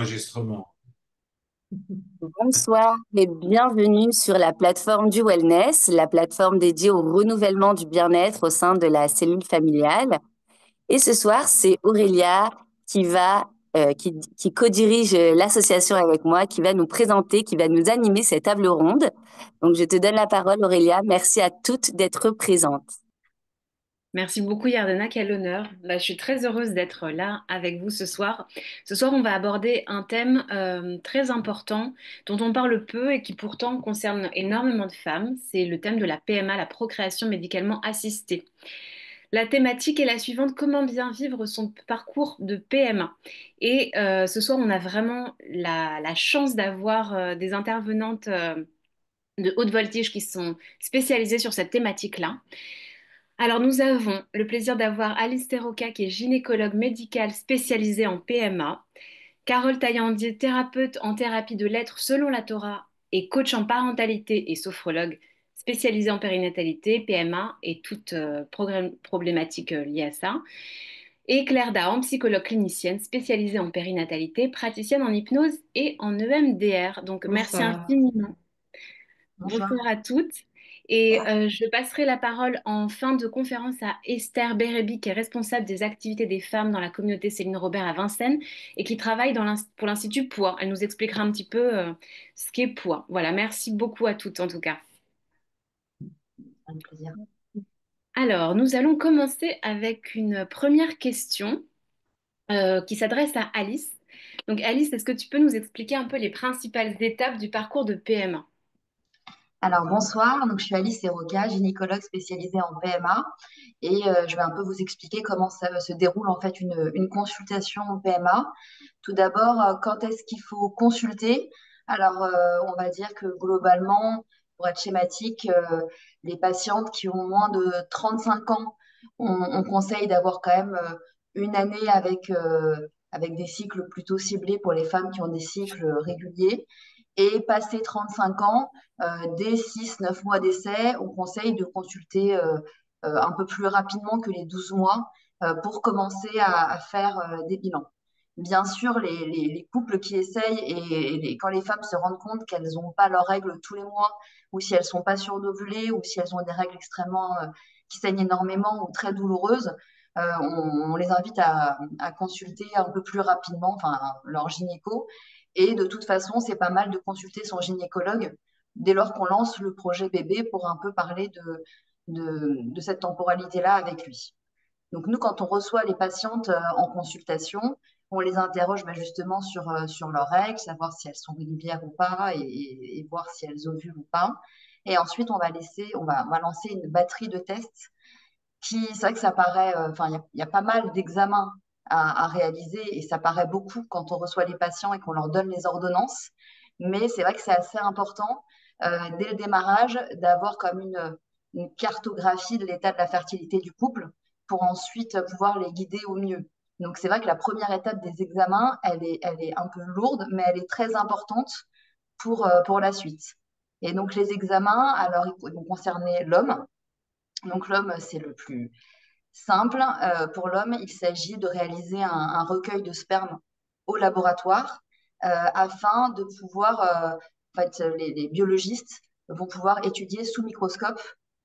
l'enregistrement. Bonsoir et bienvenue sur la plateforme du wellness, la plateforme dédiée au renouvellement du bien-être au sein de la cellule familiale. Et ce soir, c'est Aurélia qui co-dirige l'association avec moi, qui va nous présenter, qui va nous animer cette table ronde. Donc, je te donne la parole, Aurélia. Merci à toutes d'être présentes. Merci beaucoup Yardena, quel honneur. Je suis très heureuse d'être là avec vous ce soir. Ce soir, on va aborder un thème très important dont on parle peu et qui pourtant concerne énormément de femmes. C'est le thème de la PMA, la procréation médicalement assistée. La thématique est la suivante, comment bien vivre son parcours de PMA. Et ce soir, on a vraiment la chance d'avoir des intervenantes de haute voltige qui sont spécialisées sur cette thématique-là. Alors, nous avons le plaisir d'avoir Alice Terroca, qui est gynécologue médicale spécialisée en PMA, Carole Taillandier, thérapeute en thérapie de l'être selon la Torah et coach en parentalité et sophrologue spécialisée en périnatalité, PMA et toute problématique liée à ça. Et Claire Dahan, psychologue clinicienne spécialisée en périnatalité, praticienne en hypnose et en EMDR. Donc, merci Bonsoir. infiniment. Bonsoir. Bonsoir à toutes. Et je passerai la parole en fin de conférence à Esther Bérébi, qui est responsable des activités des femmes dans la communauté Céline Robert à Vincennes et qui travaille pour l'Institut Poids. Elle nous expliquera un petit peu ce qu'est Poids. Voilà, merci beaucoup à toutes en tout cas. Avec plaisir. Alors, nous allons commencer avec une première question qui s'adresse à Alice. Donc, Alice, est-ce que tu peux nous expliquer un peu les principales étapes du parcours de PMA? Alors, bonsoir. Donc, je suis Alice Eroka, gynécologue spécialisée en PMA. Et je vais un peu vous expliquer comment ça se déroule en fait une consultation en PMA. Tout d'abord, quand est-ce qu'il faut consulter? Alors, on va dire que globalement, pour être schématique, les patientes qui ont moins de 35 ans, on conseille d'avoir quand même une année avec des cycles plutôt ciblés pour les femmes qui ont des cycles réguliers. Et passé 35 ans, dès 6-9 mois d'essai, on conseille de consulter un peu plus rapidement que les 12 mois pour commencer à faire des bilans. Bien sûr, les couples qui essayent et quand les femmes se rendent compte qu'elles n'ont pas leurs règles tous les mois, ou si elles ne sont pas surdovulées, ou si elles ont des règles extrêmement qui saignent énormément ou très douloureuses, on les invite à consulter un peu plus rapidement, enfin leur gynéco. Et de toute façon, c'est pas mal de consulter son gynécologue dès lors qu'on lance le projet bébé pour un peu parler de cette temporalité-là avec lui. Donc nous, quand on reçoit les patientes en consultation, on les interroge justement sur leurs règles, savoir si elles sont régulières ou pas et voir si elles ovulent ou pas. Et ensuite, on va lancer une batterie de tests c'est vrai que ça paraît, enfin, il y a pas mal d'examens à réaliser et ça paraît beaucoup quand on reçoit les patients et qu'on leur donne les ordonnances. Mais c'est vrai que c'est assez important dès le démarrage d'avoir comme une cartographie de l'état de la fertilité du couple pour ensuite pouvoir les guider au mieux. Donc c'est vrai que la première étape des examens, elle est un peu lourde, mais elle est très importante pour la suite. Et donc les examens, alors ils vont concerner l'homme. Donc l'homme, c'est le plus simple. Pour l'homme, il s'agit de réaliser un recueil de sperme au laboratoire afin de pouvoir, en fait, les biologistes vont pouvoir étudier sous microscope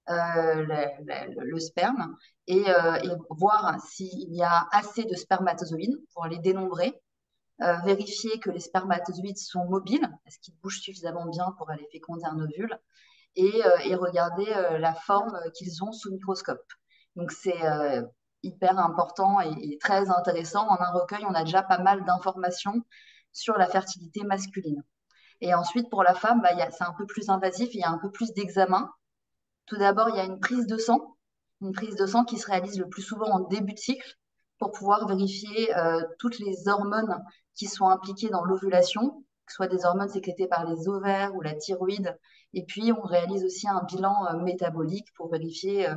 le sperme et voir s'il y a assez de spermatozoïdes pour les dénombrer, vérifier que les spermatozoïdes sont mobiles, est-ce qu'ils bougent suffisamment bien pour aller féconder un ovule, et regarder la forme qu'ils ont sous microscope. Donc c'est hyper important et très intéressant. En un recueil, on a déjà pas mal d'informations sur la fertilité masculine. Et ensuite, pour la femme, c'est un peu plus invasif, il y a un peu plus d'examen. Tout d'abord, il y a une prise de sang qui se réalise le plus souvent en début de cycle pour pouvoir vérifier toutes les hormones qui sont impliquées dans l'ovulation, que ce soit des hormones sécrétées par les ovaires ou la thyroïde. Et puis, on réalise aussi un bilan métabolique pour vérifier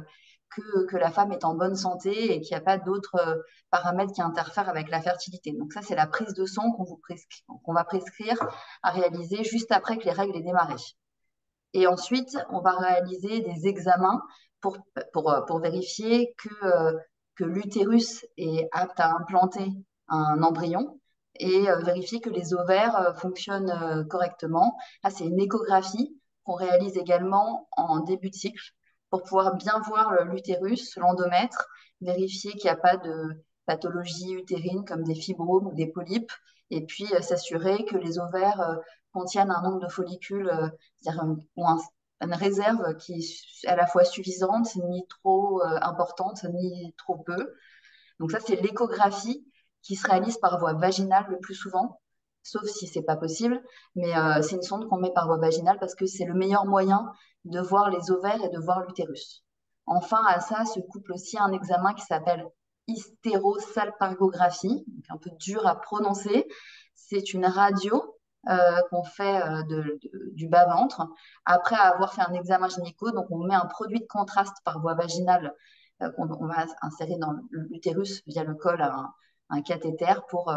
que la femme est en bonne santé et qu'il n'y a pas d'autres paramètres qui interfèrent avec la fertilité. Donc ça, c'est la prise de sang qu'on va prescrire à réaliser juste après que les règles aient démarré. Et ensuite, on va réaliser des examens pour vérifier que l'utérus est apte à implanter un embryon et vérifier que les ovaires fonctionnent correctement. Là, c'est une échographie qu'on réalise également en début de cycle pour pouvoir bien voir l'utérus, l'endomètre, vérifier qu'il n'y a pas de pathologie utérine comme des fibromes ou des polypes, et puis s'assurer que les ovaires contiennent un nombre de follicules, c'est-à-dire une réserve qui est à la fois suffisante, ni trop importante, ni trop peu. Donc ça, c'est l'échographie qui se réalise par voie vaginale le plus souvent, sauf si c'est pas possible. Mais c'est une sonde qu'on met par voie vaginale parce que c'est le meilleur moyen de voir les ovaires et de voir l'utérus. Enfin, à ça se couple aussi un examen qui s'appelle hystérosalpingographie, donc un peu dur à prononcer. C'est une radio qu'on fait du bas-ventre après avoir fait un examen gynéco. Donc, on met un produit de contraste par voie vaginale qu'on va insérer dans l'utérus via le col un cathéter pour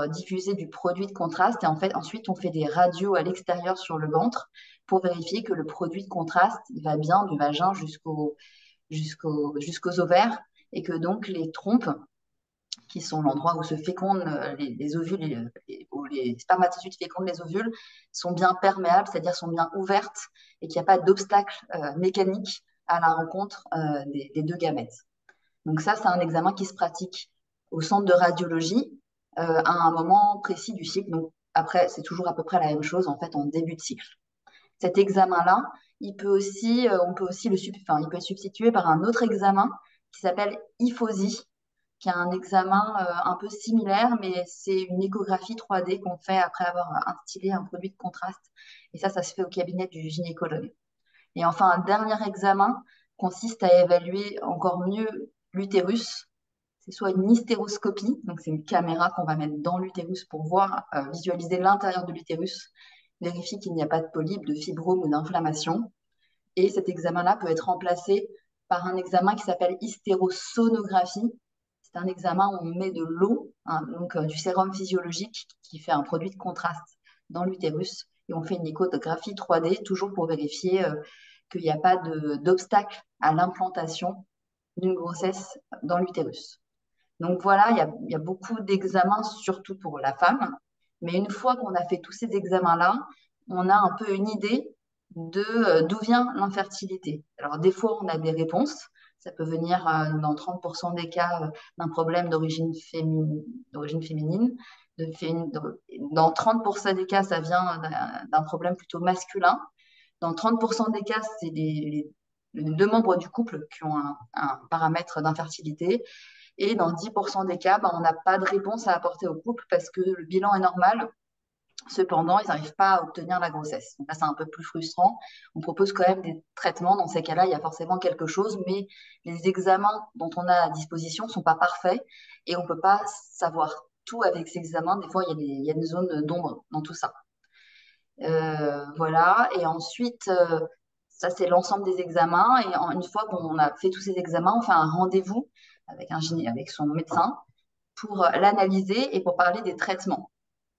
diffuser du produit de contraste. Et en fait, ensuite, on fait des radios à l'extérieur sur le ventre pour vérifier que le produit de contraste il va bien du vagin jusqu'aux ovaires et que donc les trompes, qui sont l'endroit où se fécondent les ovules, où les spermatozoïdes fécondent les ovules, sont bien perméables, c'est-à-dire sont bien ouvertes et qu'il n'y a pas d'obstacle mécanique à la rencontre des deux gamètes. Donc ça, c'est un examen qui se pratique au centre de radiologie à un moment précis du cycle. Donc après, c'est toujours à peu près la même chose en fait en début de cycle. Cet examen-là, on peut aussi il peut être substitué par un autre examen qui s'appelle IFOSI, qui est un examen un peu similaire, mais c'est une échographie 3D qu'on fait après avoir instillé un produit de contraste. Et ça se fait au cabinet du gynécologue. Et enfin, un dernier examen consiste à évaluer encore mieux l'utérus. C'est soit une hystéroscopie, donc c'est une caméra qu'on va mettre dans l'utérus pour voir, visualiser l'intérieur de l'utérus, vérifier qu'il n'y a pas de polype, de fibrome ou d'inflammation. Et cet examen-là peut être remplacé par un examen qui s'appelle hystérosonographie. C'est un examen où on met de l'eau, hein, donc du sérum physiologique qui fait un produit de contraste dans l'utérus. Et on fait une échographie 3D, toujours pour vérifier qu'il n'y a pas d'obstacle à l'implantation d'une grossesse dans l'utérus. Donc voilà, il y a beaucoup d'examens, surtout pour la femme. Mais une fois qu'on a fait tous ces examens-là, on a un peu une idée d'où vient l'infertilité. Alors des fois, on a des réponses. Ça peut venir dans 30% des cas d'un problème d'origine féminine. Dans 30% des cas, ça vient d'un problème plutôt masculin. Dans 30% des cas, c'est les deux membres du couple qui ont un paramètre d'infertilité. Et dans 10% des cas, on n'a pas de réponse à apporter au couple parce que le bilan est normal. Cependant, ils n'arrivent pas à obtenir la grossesse. Donc là, c'est un peu plus frustrant. On propose quand même des traitements. Dans ces cas-là, il y a forcément quelque chose, mais les examens dont on a à disposition ne sont pas parfaits et on ne peut pas savoir tout avec ces examens. Des fois, il y a une zone d'ombre dans tout ça. Voilà. Et ensuite, ça, c'est l'ensemble des examens. Et une fois qu'on a fait tous ces examens, on fait un rendez-vous avec son médecin pour l'analyser et pour parler des traitements.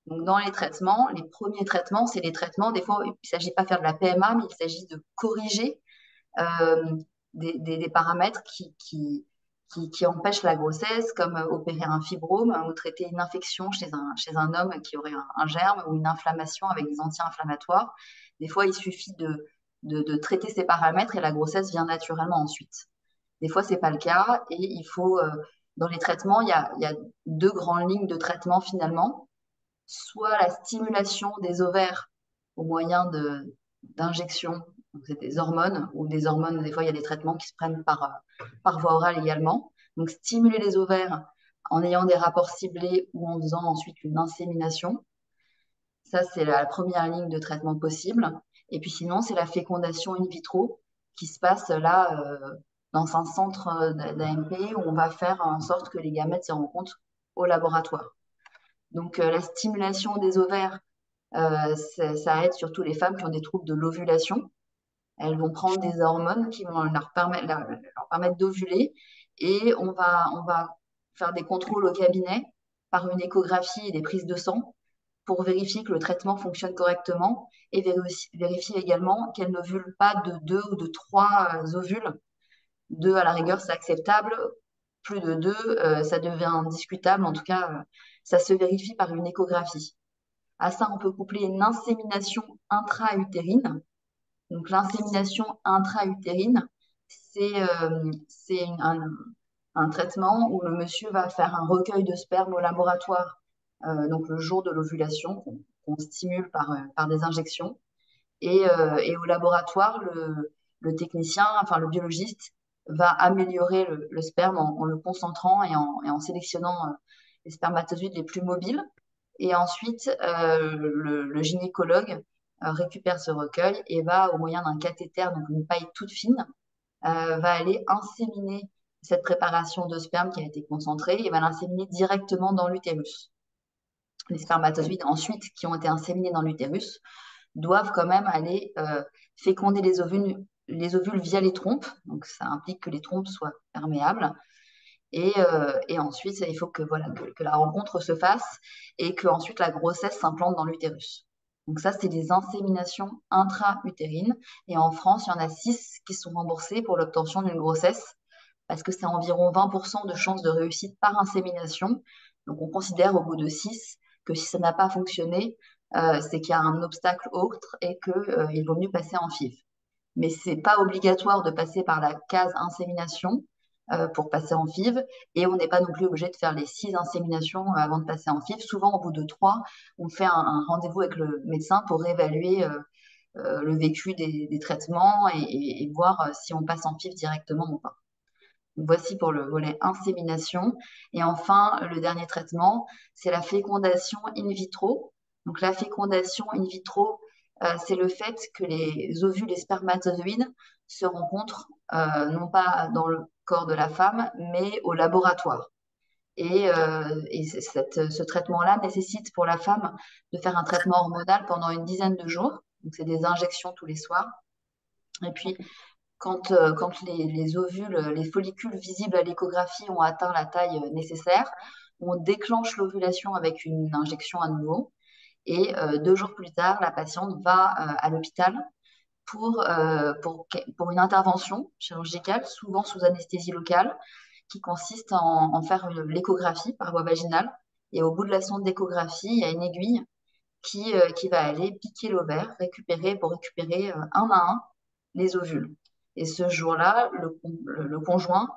Donc, dans les traitements, les premiers traitements, c'est les traitements. Des fois, il ne s'agit pas de faire de la PMA, mais il s'agit de corriger euh, des paramètres qui empêchent la grossesse, comme opérer un fibrome ou traiter une infection chez un homme qui aurait un germe ou une inflammation avec des anti-inflammatoires. Des fois, il suffit de traiter ces paramètres et la grossesse vient naturellement ensuite. Des fois, ce n'est pas le cas et il faut, dans les traitements, il y a deux grandes lignes de traitement finalement. Soit la stimulation des ovaires au moyen d'injections, c'est des hormones, ou des hormones, des fois il y a des traitements qui se prennent par voie orale également. Donc stimuler les ovaires en ayant des rapports ciblés ou en faisant ensuite une insémination. Ça, c'est la première ligne de traitement possible. Et puis sinon, c'est la fécondation in vitro qui se passe là dans un centre d'AMP où on va faire en sorte que les gamètes s'y rencontrent au laboratoire. Donc la stimulation des ovaires, ça aide surtout les femmes qui ont des troubles de l'ovulation. Elles vont prendre des hormones qui vont leur permettre d'ovuler et on va faire des contrôles au cabinet par une échographie et des prises de sang pour vérifier que le traitement fonctionne correctement et vérifier également qu'elles n'ovulent pas de deux ou de trois ovules. Deux, à la rigueur, c'est acceptable. Plus de deux, ça devient discutable. En tout cas, ça se vérifie par une échographie. À ça, on peut coupler une insémination intra-utérine. Donc, l'insémination intra-utérine, c'est un traitement où le monsieur va faire un recueil de sperme au laboratoire, donc le jour de l'ovulation, qu'on stimule par des injections. Et au laboratoire, le technicien, enfin le biologiste, va améliorer le sperme en le concentrant et en sélectionnant les spermatozoïdes les plus mobiles. Et ensuite, le gynécologue récupère ce recueil et va, au moyen d'un cathéter, donc une paille toute fine, va aller inséminer cette préparation de sperme qui a été concentrée et va l'inséminer directement dans l'utérus. Les spermatozoïdes ensuite qui ont été inséminés dans l'utérus doivent quand même aller féconder les ovules via les trompes. Donc ça implique que les trompes soient perméables. Et ensuite, il faut voilà, que la rencontre se fasse et que ensuite la grossesse s'implante dans l'utérus. Donc ça, c'est des inséminations intra-utérines. Et en France, il y en a 6 qui sont remboursées pour l'obtention d'une grossesse parce que c'est environ 20% de chances de réussite par insémination. Donc on considère au bout de 6 que si ça n'a pas fonctionné, c'est qu'il y a un obstacle autre et qu'il vaut mieux passer en FIV. Mais ce n'est pas obligatoire de passer par la case insémination pour passer en FIV. Et on n'est pas non plus obligé de faire les 6 inséminations avant de passer en FIV. Souvent, au bout de 3, on fait un rendez-vous avec le médecin pour évaluer le vécu des traitements et voir si on passe en FIV directement ou pas. Donc, voici pour le volet insémination. Et enfin, le dernier traitement, c'est la fécondation in vitro. Donc la fécondation in vitro, c'est le fait que les ovules et spermatozoïdes se rencontrent non pas dans le corps de la femme, mais au laboratoire. Et ce traitement-là nécessite pour la femme de faire un traitement hormonal pendant une dizaine de jours. Donc c'est des injections tous les soirs. Et puis, quand les ovules, les follicules visibles à l'échographie ont atteint la taille nécessaire, on déclenche l'ovulation avec une injection à nouveau. Et 2 jours plus tard, la patiente va à l'hôpital pour une intervention chirurgicale, souvent sous anesthésie locale, qui consiste en faire l'échographie par voie vaginale. Et au bout de la sonde d'échographie, il y a une aiguille qui va aller piquer l'ovaire, pour récupérer un à un les ovules. Et ce jour-là, le conjoint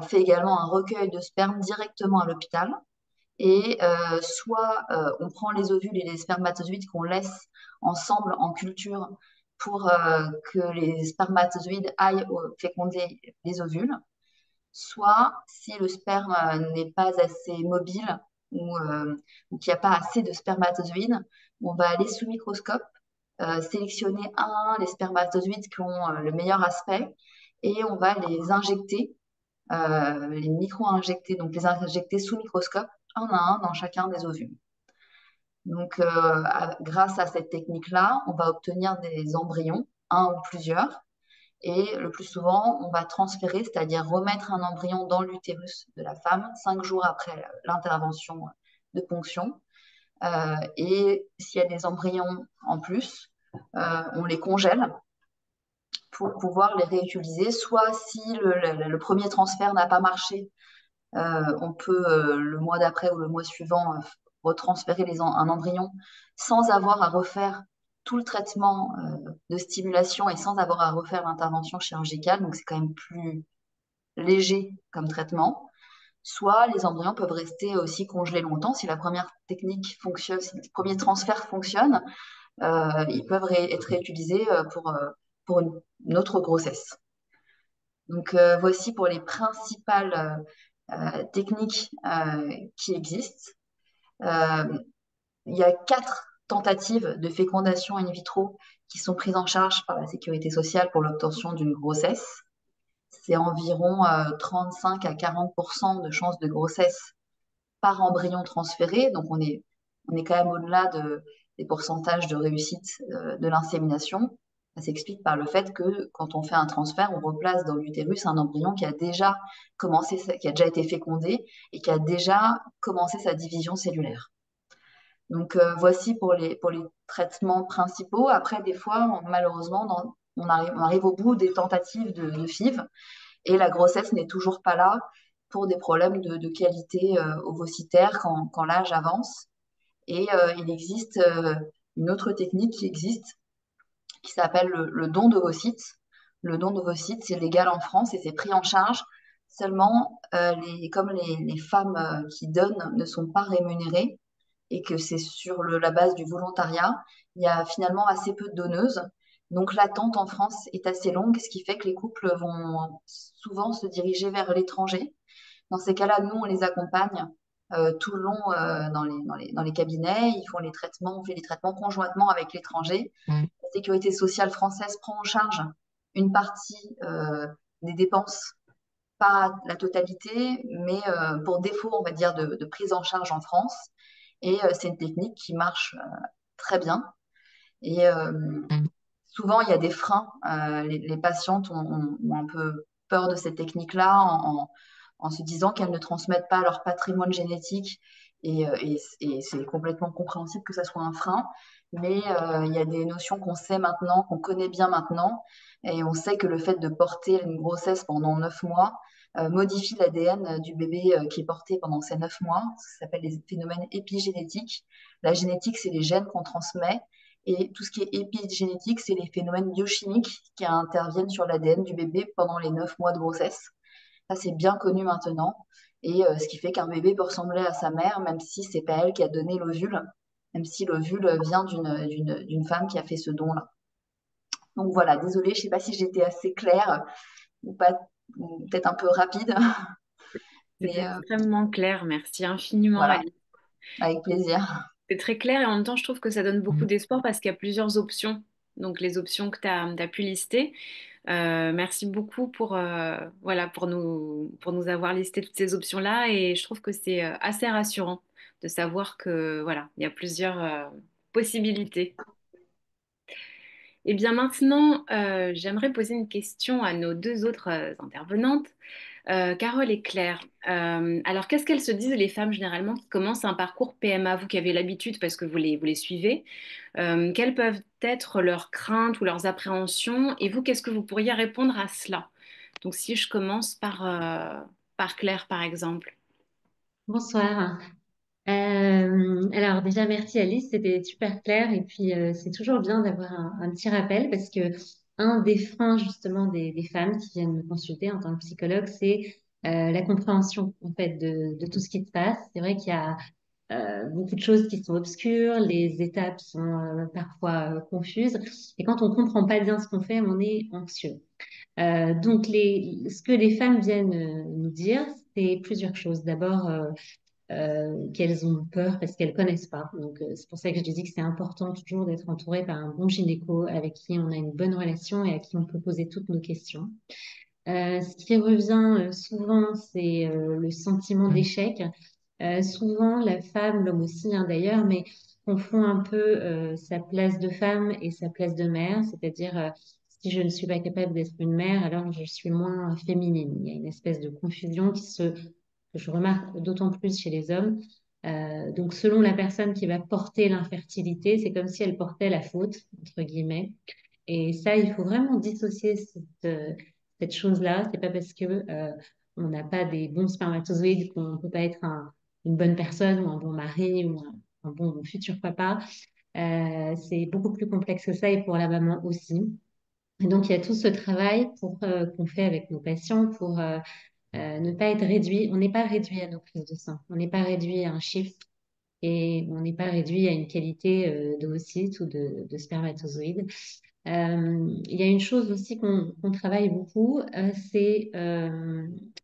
fait également un recueil de sperme directement à l'hôpital. Et soit on prend les ovules et les spermatozoïdes qu'on laisse ensemble en culture pour que les spermatozoïdes aillent féconder les ovules, soit si le sperme n'est pas assez mobile ou qu'il n'y a pas assez de spermatozoïdes, on va aller sous microscope sélectionner un à un les spermatozoïdes qui ont le meilleur aspect et on va les injecter, les micro-injecter, donc les injecter sous microscope un à un dans chacun des ovules. Donc, grâce à cette technique-là, on va obtenir des embryons, un ou plusieurs, et le plus souvent, on va transférer, c'est-à-dire remettre un embryon dans l'utérus de la femme 5 jours après l'intervention de ponction. Et s'il y a des embryons en plus, on les congèle pour pouvoir les réutiliser. Soit si le premier transfert n'a pas marché, on peut le mois d'après ou le mois suivant retransférer un embryon sans avoir à refaire tout le traitement de stimulation et sans avoir à refaire l'intervention chirurgicale. Donc c'est quand même plus léger comme traitement. Soit les embryons peuvent rester aussi congelés longtemps. Si la première technique fonctionne, si le premier transfert fonctionne, ils peuvent être réutilisés pour une autre grossesse. Donc voici pour les principales techniques qui existent. Il y a 4 tentatives de fécondation in vitro qui sont prises en charge par la sécurité sociale pour l'obtention d'une grossesse. C'est environ 35 à 40% de chances de grossesse par embryon transféré. Donc, on est quand même au-delà des pourcentages de réussite de l'insémination. Ça s'explique par le fait que quand on fait un transfert, on replace dans l'utérus un embryon qui a déjà été fécondé et qui a déjà commencé sa division cellulaire. Donc, voici pour les traitements principaux. Après, des fois, malheureusement, on arrive au bout des tentatives de FIV et la grossesse n'est toujours pas là pour des problèmes de qualité ovocytaire quand l'âge avance. Et il existe une autre technique qui existe, qui s'appelle le don d'ovocytes. Le don d'ovocytes, c'est légal en France et c'est pris en charge. Seulement, comme les femmes qui donnent ne sont pas rémunérées et que c'est sur la base du volontariat, il y a finalement assez peu de donneuses. Donc l'attente en France est assez longue, ce qui fait que les couples vont souvent se diriger vers l'étranger. Dans ces cas-là, nous, on les accompagne tout le long dans les cabinets. Ils font les traitements, on fait les traitements conjointement avec l'étranger. La sécurité sociale française prend en charge une partie des dépenses, pas la totalité, mais pour défaut, on va dire, de prise en charge en France. Et c'est une technique qui marche très bien. Et souvent, il y a des freins. Les patientes ont un peu peur de cette technique-là en se disant qu'elles ne transmettent pas leur patrimoine génétique. Et c'est complètement compréhensible que ça soit un frein. Mais il y a des notions qu'on sait maintenant, qu'on connaît bien maintenant. Et on sait que le fait de porter une grossesse pendant 9 mois modifie l'ADN du bébé qui est porté pendant ces 9 mois. Ça s'appelle les phénomènes épigénétiques. La génétique, c'est les gènes qu'on transmet. Et tout ce qui est épigénétique, c'est les phénomènes biochimiques qui interviennent sur l'ADN du bébé pendant les 9 mois de grossesse. Ça, c'est bien connu maintenant. Et ce qui fait qu'un bébé peut ressembler à sa mère, même si c'est pas elle qui a donné l'ovule, même si l'ovule vient d'une femme qui a fait ce don-là. Donc voilà, désolée, je sais pas si j'étais assez claire ou pas, ou peut-être un peu rapide, C'était mais extrêmement clair. Merci infiniment, voilà, Alice. avec plaisir. C'est très clair et en même temps, je trouve que ça donne beaucoup d'espoir parce qu'il y a plusieurs options. Donc, les options que tu as pu lister. Merci beaucoup voilà, pour nous avoir listé toutes ces options-là. Et je trouve que c'est assez rassurant de savoir que voilà, il y a plusieurs possibilités. Et bien maintenant, j'aimerais poser une question à nos deux autres intervenantes. Carole et Claire, alors qu'est-ce qu'elles se disent les femmes généralement qui commencent un parcours PMA, vous qui avez l'habitude parce que vous les suivez, quelles peuvent être leurs craintes ou leurs appréhensions et vous, qu'est-ce que vous pourriez répondre à cela? Donc si je commence par Claire par exemple. Bonsoir. Alors déjà, merci Alice, c'était super clair. Et puis, c'est toujours bien d'avoir un petit rappel parce que un des freins justement des femmes qui viennent me consulter en tant que psychologue, c'est la compréhension en fait de tout ce qui se passe. C'est vrai qu'il y a beaucoup de choses qui sont obscures, les étapes sont parfois confuses. Et quand on comprend pas bien ce qu'on fait, on est anxieux. Donc, ce que les femmes viennent nous dire, c'est plusieurs choses. D'abord, qu'elles ont peur parce qu'elles connaissent pas. Donc, c'est pour ça que je dis que c'est important toujours d'être entouré par un bon gynéco avec qui on a une bonne relation et à qui on peut poser toutes nos questions. Ce qui revient souvent, c'est le sentiment d'échec. Souvent, la femme, l'homme aussi hein, d'ailleurs, mais confond un peu sa place de femme et sa place de mère, c'est-à-dire si je ne suis pas capable d'être une mère, alors je suis moins féminine. Il y a une espèce de confusion que je remarque d'autant plus chez les hommes. Donc, selon la personne qui va porter l'infertilité, c'est comme si elle portait la faute, entre guillemets. Et ça, il faut vraiment dissocier cette chose-là. C'est pas parce que on n'a pas des bons spermatozoïdes qu'on ne peut pas être une bonne personne ou un bon mari ou un bon futur papa. C'est beaucoup plus complexe que ça et pour la maman aussi. Et donc, il y a tout ce travail qu'on fait avec nos patients pour ne pas être réduit. On n'est pas réduit à nos prises de sang. On n'est pas réduit à un chiffre et on n'est pas réduit à une qualité d'ovocytes ou de spermatozoïdes. Il y a une chose aussi qu'on travaille beaucoup, c'est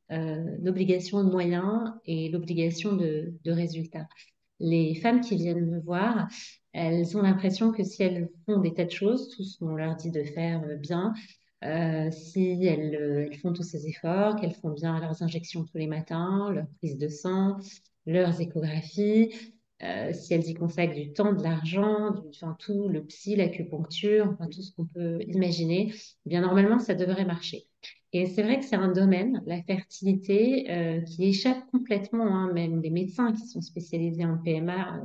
l'obligation de moyens et l'obligation de résultats. Les femmes qui viennent me voir, elles ont l'impression que si elles font des tas de choses, tout ce qu'on leur dit de faire bien, si elles font tous ces efforts, qu'elles font bien leurs injections tous les matins, leurs prises de sang, leurs échographies, si elles y consacrent du temps, de l'argent, enfin, tout, le psy, l'acupuncture, enfin, tout ce qu'on peut imaginer, eh bien normalement, ça devrait marcher. Et c'est vrai que c'est un domaine, la fertilité, qui échappe complètement, hein, même des médecins qui sont spécialisés en PMA.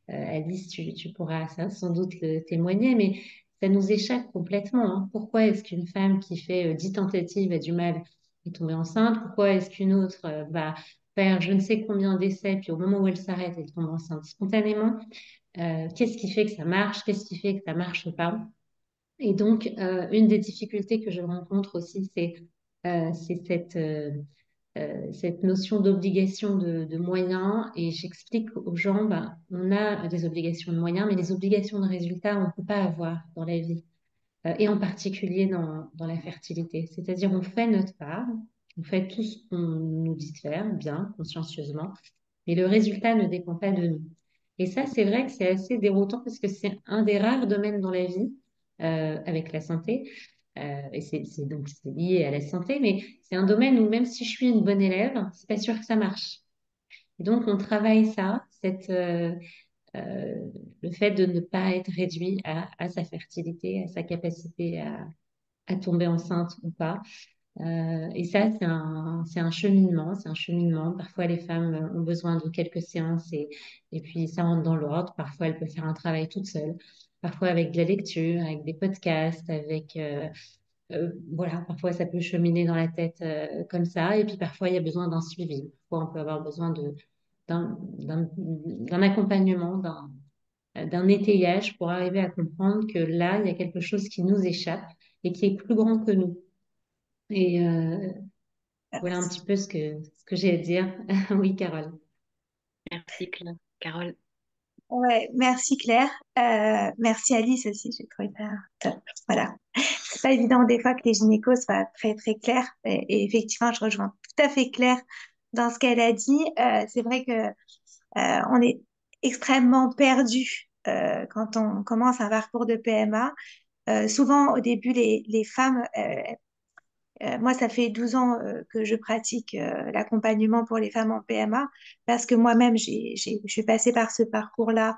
Alice, tu pourras sans doute le témoigner, mais ça nous échappe complètement. Hein. Pourquoi est-ce qu'une femme qui fait 10 tentatives a du mal est tombée enceinte? Pourquoi est-ce qu'une autre va faire je ne sais combien d'essais, puis au moment où elle s'arrête, elle tombe enceinte spontanément? Qu'est-ce qui fait que ça marche? Qu'est-ce qui fait que ça marche pas? Et donc, une des difficultés que je rencontre aussi, c'est cette notion d'obligation de moyens. Et j'explique aux gens, ben, on a des obligations de moyens, mais les obligations de résultats, on ne peut pas avoir dans la vie, et en particulier dans la fertilité. C'est-à-dire, on fait notre part, on fait tout ce qu'on nous dit de faire, bien, consciencieusement, mais le résultat ne dépend pas de nous. Et ça, c'est vrai que c'est assez déroutant parce que c'est un des rares domaines dans la vie, avec la santé, et donc c'est lié à la santé, mais c'est un domaine où même si je suis une bonne élève, c'est pas sûr que ça marche. Et donc on travaille ça, euh, le fait de ne pas être réduit à sa fertilité, à sa capacité à tomber enceinte ou pas. Et ça, c'est un cheminement, c'est un cheminement. Parfois, les femmes ont besoin de quelques séances et puis ça rentre dans l'ordre. Parfois, elles peuvent faire un travail toute seule. Parfois, avec de la lecture, avec des podcasts, voilà, parfois, ça peut cheminer dans la tête comme ça. Et puis, parfois, il y a besoin d'un suivi. Parfois, on peut avoir besoin d'un accompagnement, d'un étayage pour arriver à comprendre que là, il y a quelque chose qui nous échappe et qui est plus grand que nous. Et voilà un petit peu ce que j'ai à dire. Oui, Carole. Merci, Carole. Ouais, merci Claire. Merci Alice aussi, j'ai trouvé ça top. Voilà. C'est pas évident des fois que les gynécos soient très très clairs. Et effectivement, je rejoins tout à fait Claire dans ce qu'elle a dit. C'est vrai que on est extrêmement perdu quand on commence un parcours de PMA. Souvent, au début, les femmes, moi, ça fait 12 ans que je pratique l'accompagnement pour les femmes en PMA parce que moi-même, je suis passée par ce parcours-là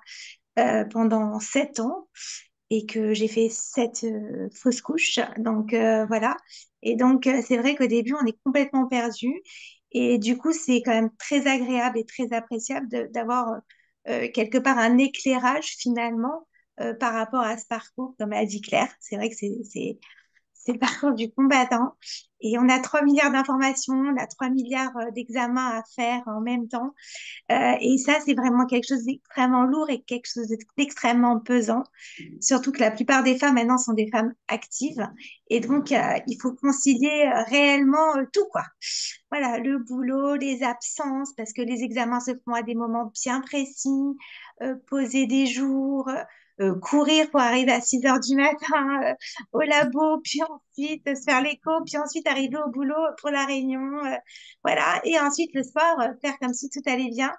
pendant 7 ans et que j'ai fait 7 fausses couches. Donc voilà. Et donc c'est vrai qu'au début, on est complètement perdu. Et du coup, c'est quand même très agréable et très appréciable d'avoir quelque part un éclairage finalement par rapport à ce parcours, comme a dit Claire. C'est vrai que c'est le parcours du combattant. Et on a 3 milliards d'informations, on a 3 milliards d'examens à faire en même temps. Et ça, c'est vraiment quelque chose d'extrêmement lourd et quelque chose d'extrêmement pesant. Surtout que la plupart des femmes maintenant sont des femmes actives. Et donc, il faut concilier réellement tout, quoi. Voilà, le boulot, les absences, parce que les examens se font à des moments bien précis, poser des jours, courir pour arriver à 6 heures du matin au labo, puis ensuite se faire l'écho, puis ensuite arriver au boulot pour la réunion. Voilà, et ensuite le soir, faire comme si tout allait bien.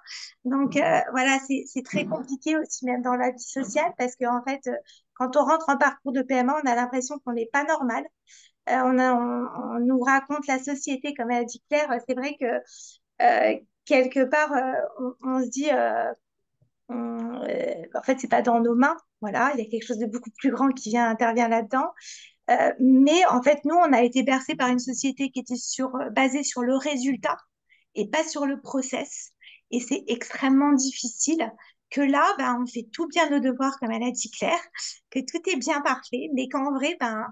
Donc voilà, c'est très compliqué aussi même dans la vie sociale parce qu'en fait, quand on rentre en parcours de PMA, on a l'impression qu'on n'est pas normal. On nous raconte la société, comme elle a dit Claire. C'est vrai que quelque part, on se dit, en fait, c'est pas dans nos mains. Voilà, il y a quelque chose de beaucoup plus grand qui intervient là-dedans. Mais en fait, nous, on a été bercés par une société qui était basée sur le résultat et pas sur le process. Et c'est extrêmement difficile que là, ben, on fait tout bien nos devoirs, comme elle a dit Claire, que tout est bien parfait, mais qu'en vrai, ben,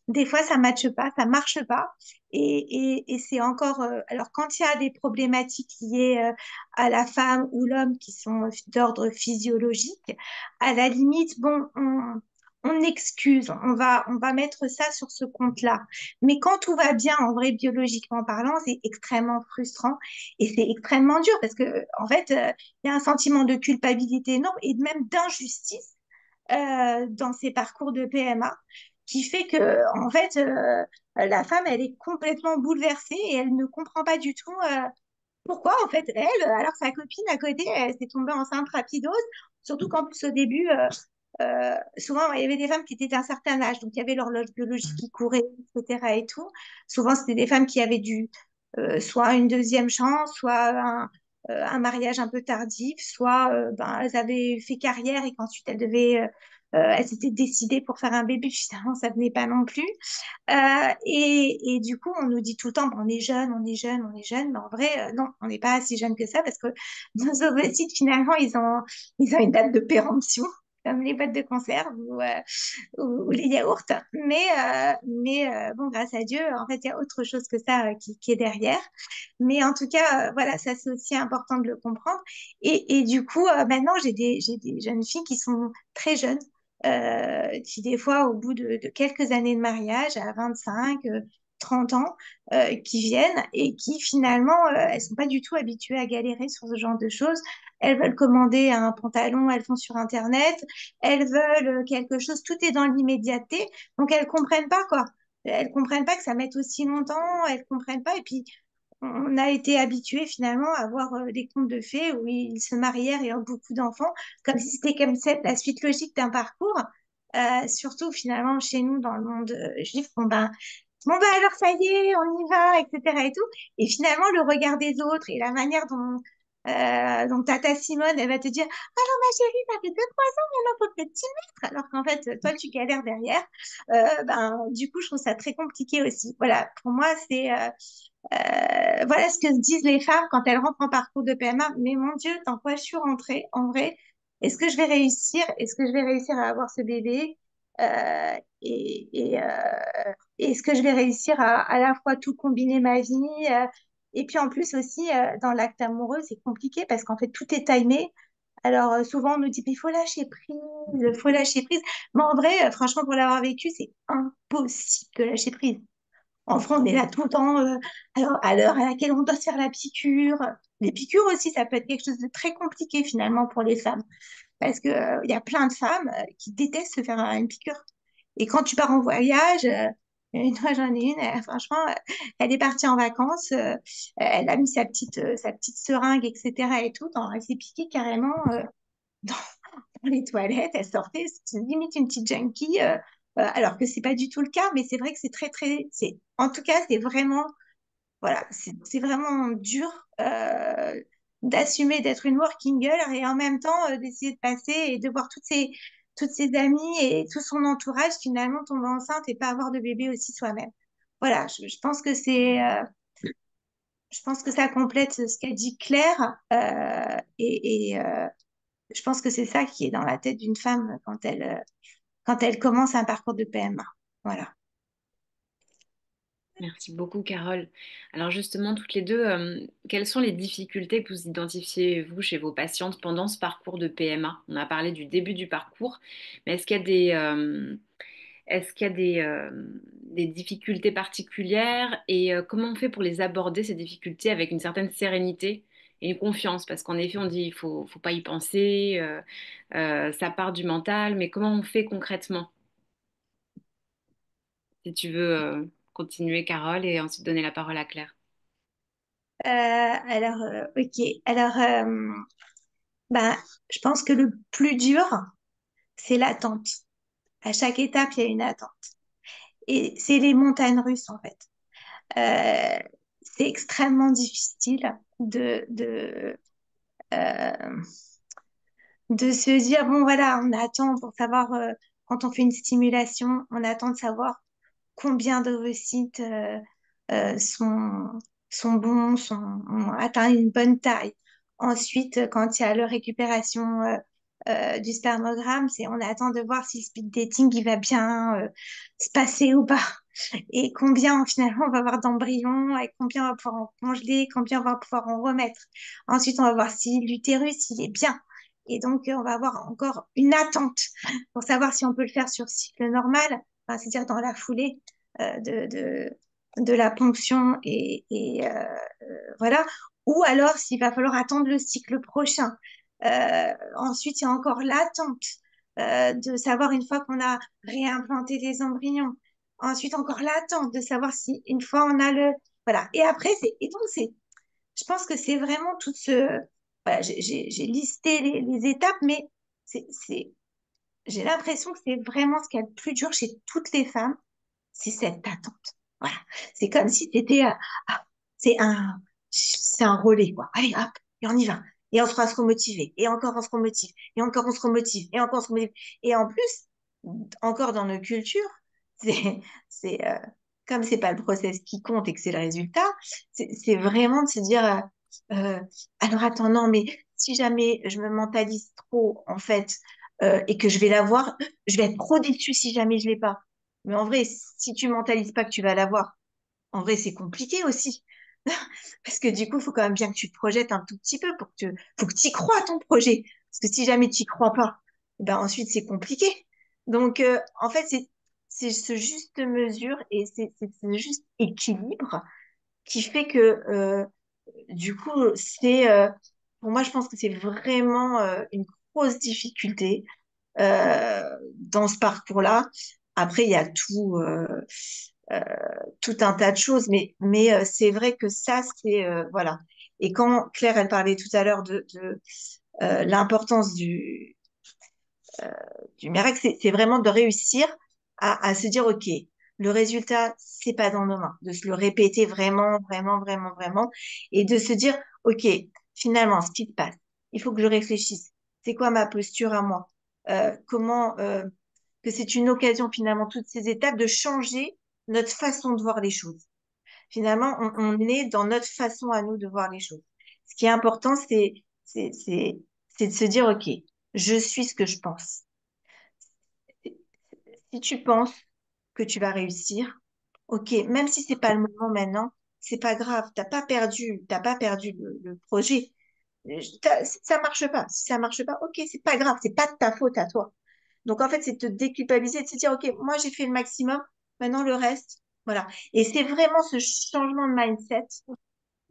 des fois, ça matche pas, ça marche pas. Et c'est encore... alors, quand il y a des problématiques liées à la femme ou l'homme qui sont d'ordre physiologique, à la limite, bon, on excuse, on va mettre ça sur ce compte-là. Mais quand tout va bien, en vrai, biologiquement parlant, c'est extrêmement frustrant et c'est extrêmement dur parce que, en fait, il y a un sentiment de culpabilité énorme et même d'injustice dans ces parcours de PMA qui fait que, en fait, la femme, elle est complètement bouleversée et elle ne comprend pas du tout pourquoi, en fait, elle, alors sa copine à côté, elle s'est tombée enceinte rapidos, surtout qu'en plus, au début, souvent, il y avait des femmes qui étaient d'un certain âge, donc il y avait l'horloge biologique qui courait, etc. et tout. Souvent, c'était des femmes qui avaient dû soit une deuxième chance, soit un mariage un peu tardif, soit ben, elles avaient fait carrière et qu'ensuite elles s'étaient décidées pour faire un bébé, finalement, ça venait pas non plus. Et du coup, on nous dit tout le temps, bon, on est jeune, on est jeune, on est jeune, mais en vrai, non, on n'est pas si jeune que ça parce que nos ovocytes, finalement, ils ont une date de péremption. comme les boîtes de conserve ou les yaourts. Mais bon, grâce à Dieu, en fait, il y a autre chose que ça qui est derrière. Mais en tout cas, voilà, ça c'est aussi important de le comprendre. Et du coup, maintenant, j'ai des jeunes filles qui sont très jeunes, qui des fois, au bout de quelques années de mariage, à 25, 30 ans, qui viennent et qui finalement, elles sont pas du tout habituées à galérer sur ce genre de choses. Elles veulent commander un pantalon, elles font sur Internet, elles veulent quelque chose, tout est dans l'immédiateté, donc elles comprennent pas quoi. Elles comprennent pas que ça mette aussi longtemps, elles comprennent pas. Et puis, on a été habitués finalement à voir des contes de fées où ils se marièrent et ont beaucoup d'enfants, comme si c'était comme ça la suite logique d'un parcours. Surtout finalement chez nous dans le monde juif, bon ben alors ça y est, on y va, etc. et tout. Et finalement le regard des autres et la manière dont Tata Simone, elle va te dire, alors ma chérie, ça fait 2, 3 ans, maintenant faut peut-être t'y mettre, alors qu'en fait toi tu galères derrière. Ben du coup je trouve ça très compliqué aussi. Voilà, pour moi c'est voilà ce que se disent les femmes quand elles rentrent en parcours de PMA. Mais mon Dieu, dans quoi je suis rentrée en vrai? Est-ce que je vais réussir? Est-ce que je vais réussir à avoir ce bébé? Et est-ce que je vais réussir à la fois tout combiner ma vie? Et puis en plus aussi, dans l'acte amoureux, c'est compliqué parce qu'en fait, tout est timé. Alors souvent, on nous dit, il faut lâcher prise, il faut lâcher prise. Mais en vrai, franchement, pour l'avoir vécu, c'est impossible de lâcher prise. En France, on est là tout le temps, alors à l'heure à laquelle on doit se faire la piqûre. Les piqûres aussi, ça peut être quelque chose de très compliqué finalement pour les femmes. Parce que, il y a plein de femmes qui détestent se faire une piqûre. Et quand tu pars en voyage, une fois j'en ai une, franchement, elle est partie en vacances, elle a mis sa petite seringue, etc. et tout, elle s'est piquée carrément dans, dans les toilettes, elle sortait, c'est limite une petite junkie, alors que c'est pas du tout le cas, mais c'est vrai que c'est en tout cas, c'est vraiment, voilà, c'est vraiment dur d'assumer d'être une working girl et en même temps d'essayer de passer et de voir toutes ses amies et tout son entourage finalement tomber enceinte et pas avoir de bébé aussi soi-même. Voilà, je pense que je pense que ça complète ce qu'a dit Claire je pense que c'est ça qui est dans la tête d'une femme quand elle commence un parcours de PMA. Voilà. Merci beaucoup, Carole. Alors justement, toutes les deux, quelles sont les difficultés que vous identifiez, vous, chez vos patientes pendant ce parcours de PMA? On a parlé du début du parcours, mais est-ce qu'il y a des difficultés particulières et comment on fait pour les aborder, ces difficultés, avec une certaine sérénité et une confiance? Parce qu'en effet, on dit faut pas y penser, ça part du mental, mais comment on fait concrètement? Si tu veux continuer, Carole, et ensuite donner la parole à Claire. Ok. Alors, bah, je pense que le plus dur, c'est l'attente. À chaque étape, il y a une attente. Et c'est les montagnes russes, en fait. Euh, c'est extrêmement difficile euh, de se dire, bon, voilà, on attend pour savoir, quand on fait une stimulation, on attend de savoir combien d'ovocytes sont, sont bons, ont atteint une bonne taille. Ensuite, quand il y a la récupération du spermogramme, on attend de voir si le speed dating il va bien se passer ou pas. Et combien finalement on va avoir d'embryons, et combien on va pouvoir en congeler, combien on va pouvoir en remettre. Ensuite, on va voir si l'utérus il est bien. Et donc, on va avoir encore une attente pour savoir si on peut le faire sur cycle normal, enfin, c'est-à-dire dans la foulée euh, de, de, de la ponction voilà, ou alors s'il va falloir attendre le cycle prochain. Ensuite, il y a encore l'attente de savoir une fois qu'on a réimplanté les embryons. Ensuite, encore l'attente de savoir si une fois on a le... Voilà. Et après, je pense que c'est vraiment tout ce... Voilà, j'ai listé les étapes, mais c'est, j'ai l'impression que c'est vraiment ce qu'il y a de plus dur chez toutes les femmes, c'est cette attente. Voilà. C'est comme si c'était, ah, c'est un relais, quoi. Allez, hop, et on y va. Et on sera se remotiver. Et encore on se remotive. Et encore on se remotive. Et encore on se remotive. Et en plus, encore dans nos cultures, c'est, c'est, comme c'est pas le process qui compte et que c'est le résultat, c'est vraiment de se dire, alors attends, non, mais si jamais je me mentalise trop, en fait, et que je vais l'avoir, je vais être trop déçue si jamais je l'ai pas. Mais en vrai, si tu mentalises pas que tu vas l'avoir, en vrai, c'est compliqué aussi. Parce que du coup, il faut quand même bien que tu te projettes un tout petit peu faut que tu y crois à ton projet. Parce que si jamais tu y crois pas, ben ensuite c'est compliqué. Donc, en fait, c'est ce juste mesure et c'est ce juste équilibre qui fait que, du coup, pour moi, je pense que c'est vraiment une grosse difficulté dans ce parcours-là. Après, il y a euh, tout un tas de choses, mais c'est vrai que ça, voilà. Et quand Claire, elle parlait tout à l'heure de l'importance du miracle, c'est vraiment de réussir à se dire, OK, le résultat, c'est pas dans nos mains, de se le répéter vraiment, vraiment, vraiment, vraiment, et de se dire, OK, finalement, ce qui se passe, il faut que je réfléchisse. C'est quoi ma posture à moi? Que c'est une occasion, finalement, toutes ces étapes, de changer notre façon de voir les choses. Finalement, on est dans notre façon à nous de voir les choses. Ce qui est important, c'est de se dire, OK, je suis ce que je pense. Si tu penses que tu vas réussir, ok, même si c'est pas le moment maintenant, c'est pas grave, t'as pas perdu le projet. Si ça marche pas, si ça marche pas, ok, c'est pas grave, c'est pas de ta faute à toi. Donc en fait, c'est de te déculpabiliser, de se dire, ok, moi j'ai fait le maximum, maintenant le reste, voilà. Et c'est vraiment ce changement de mindset,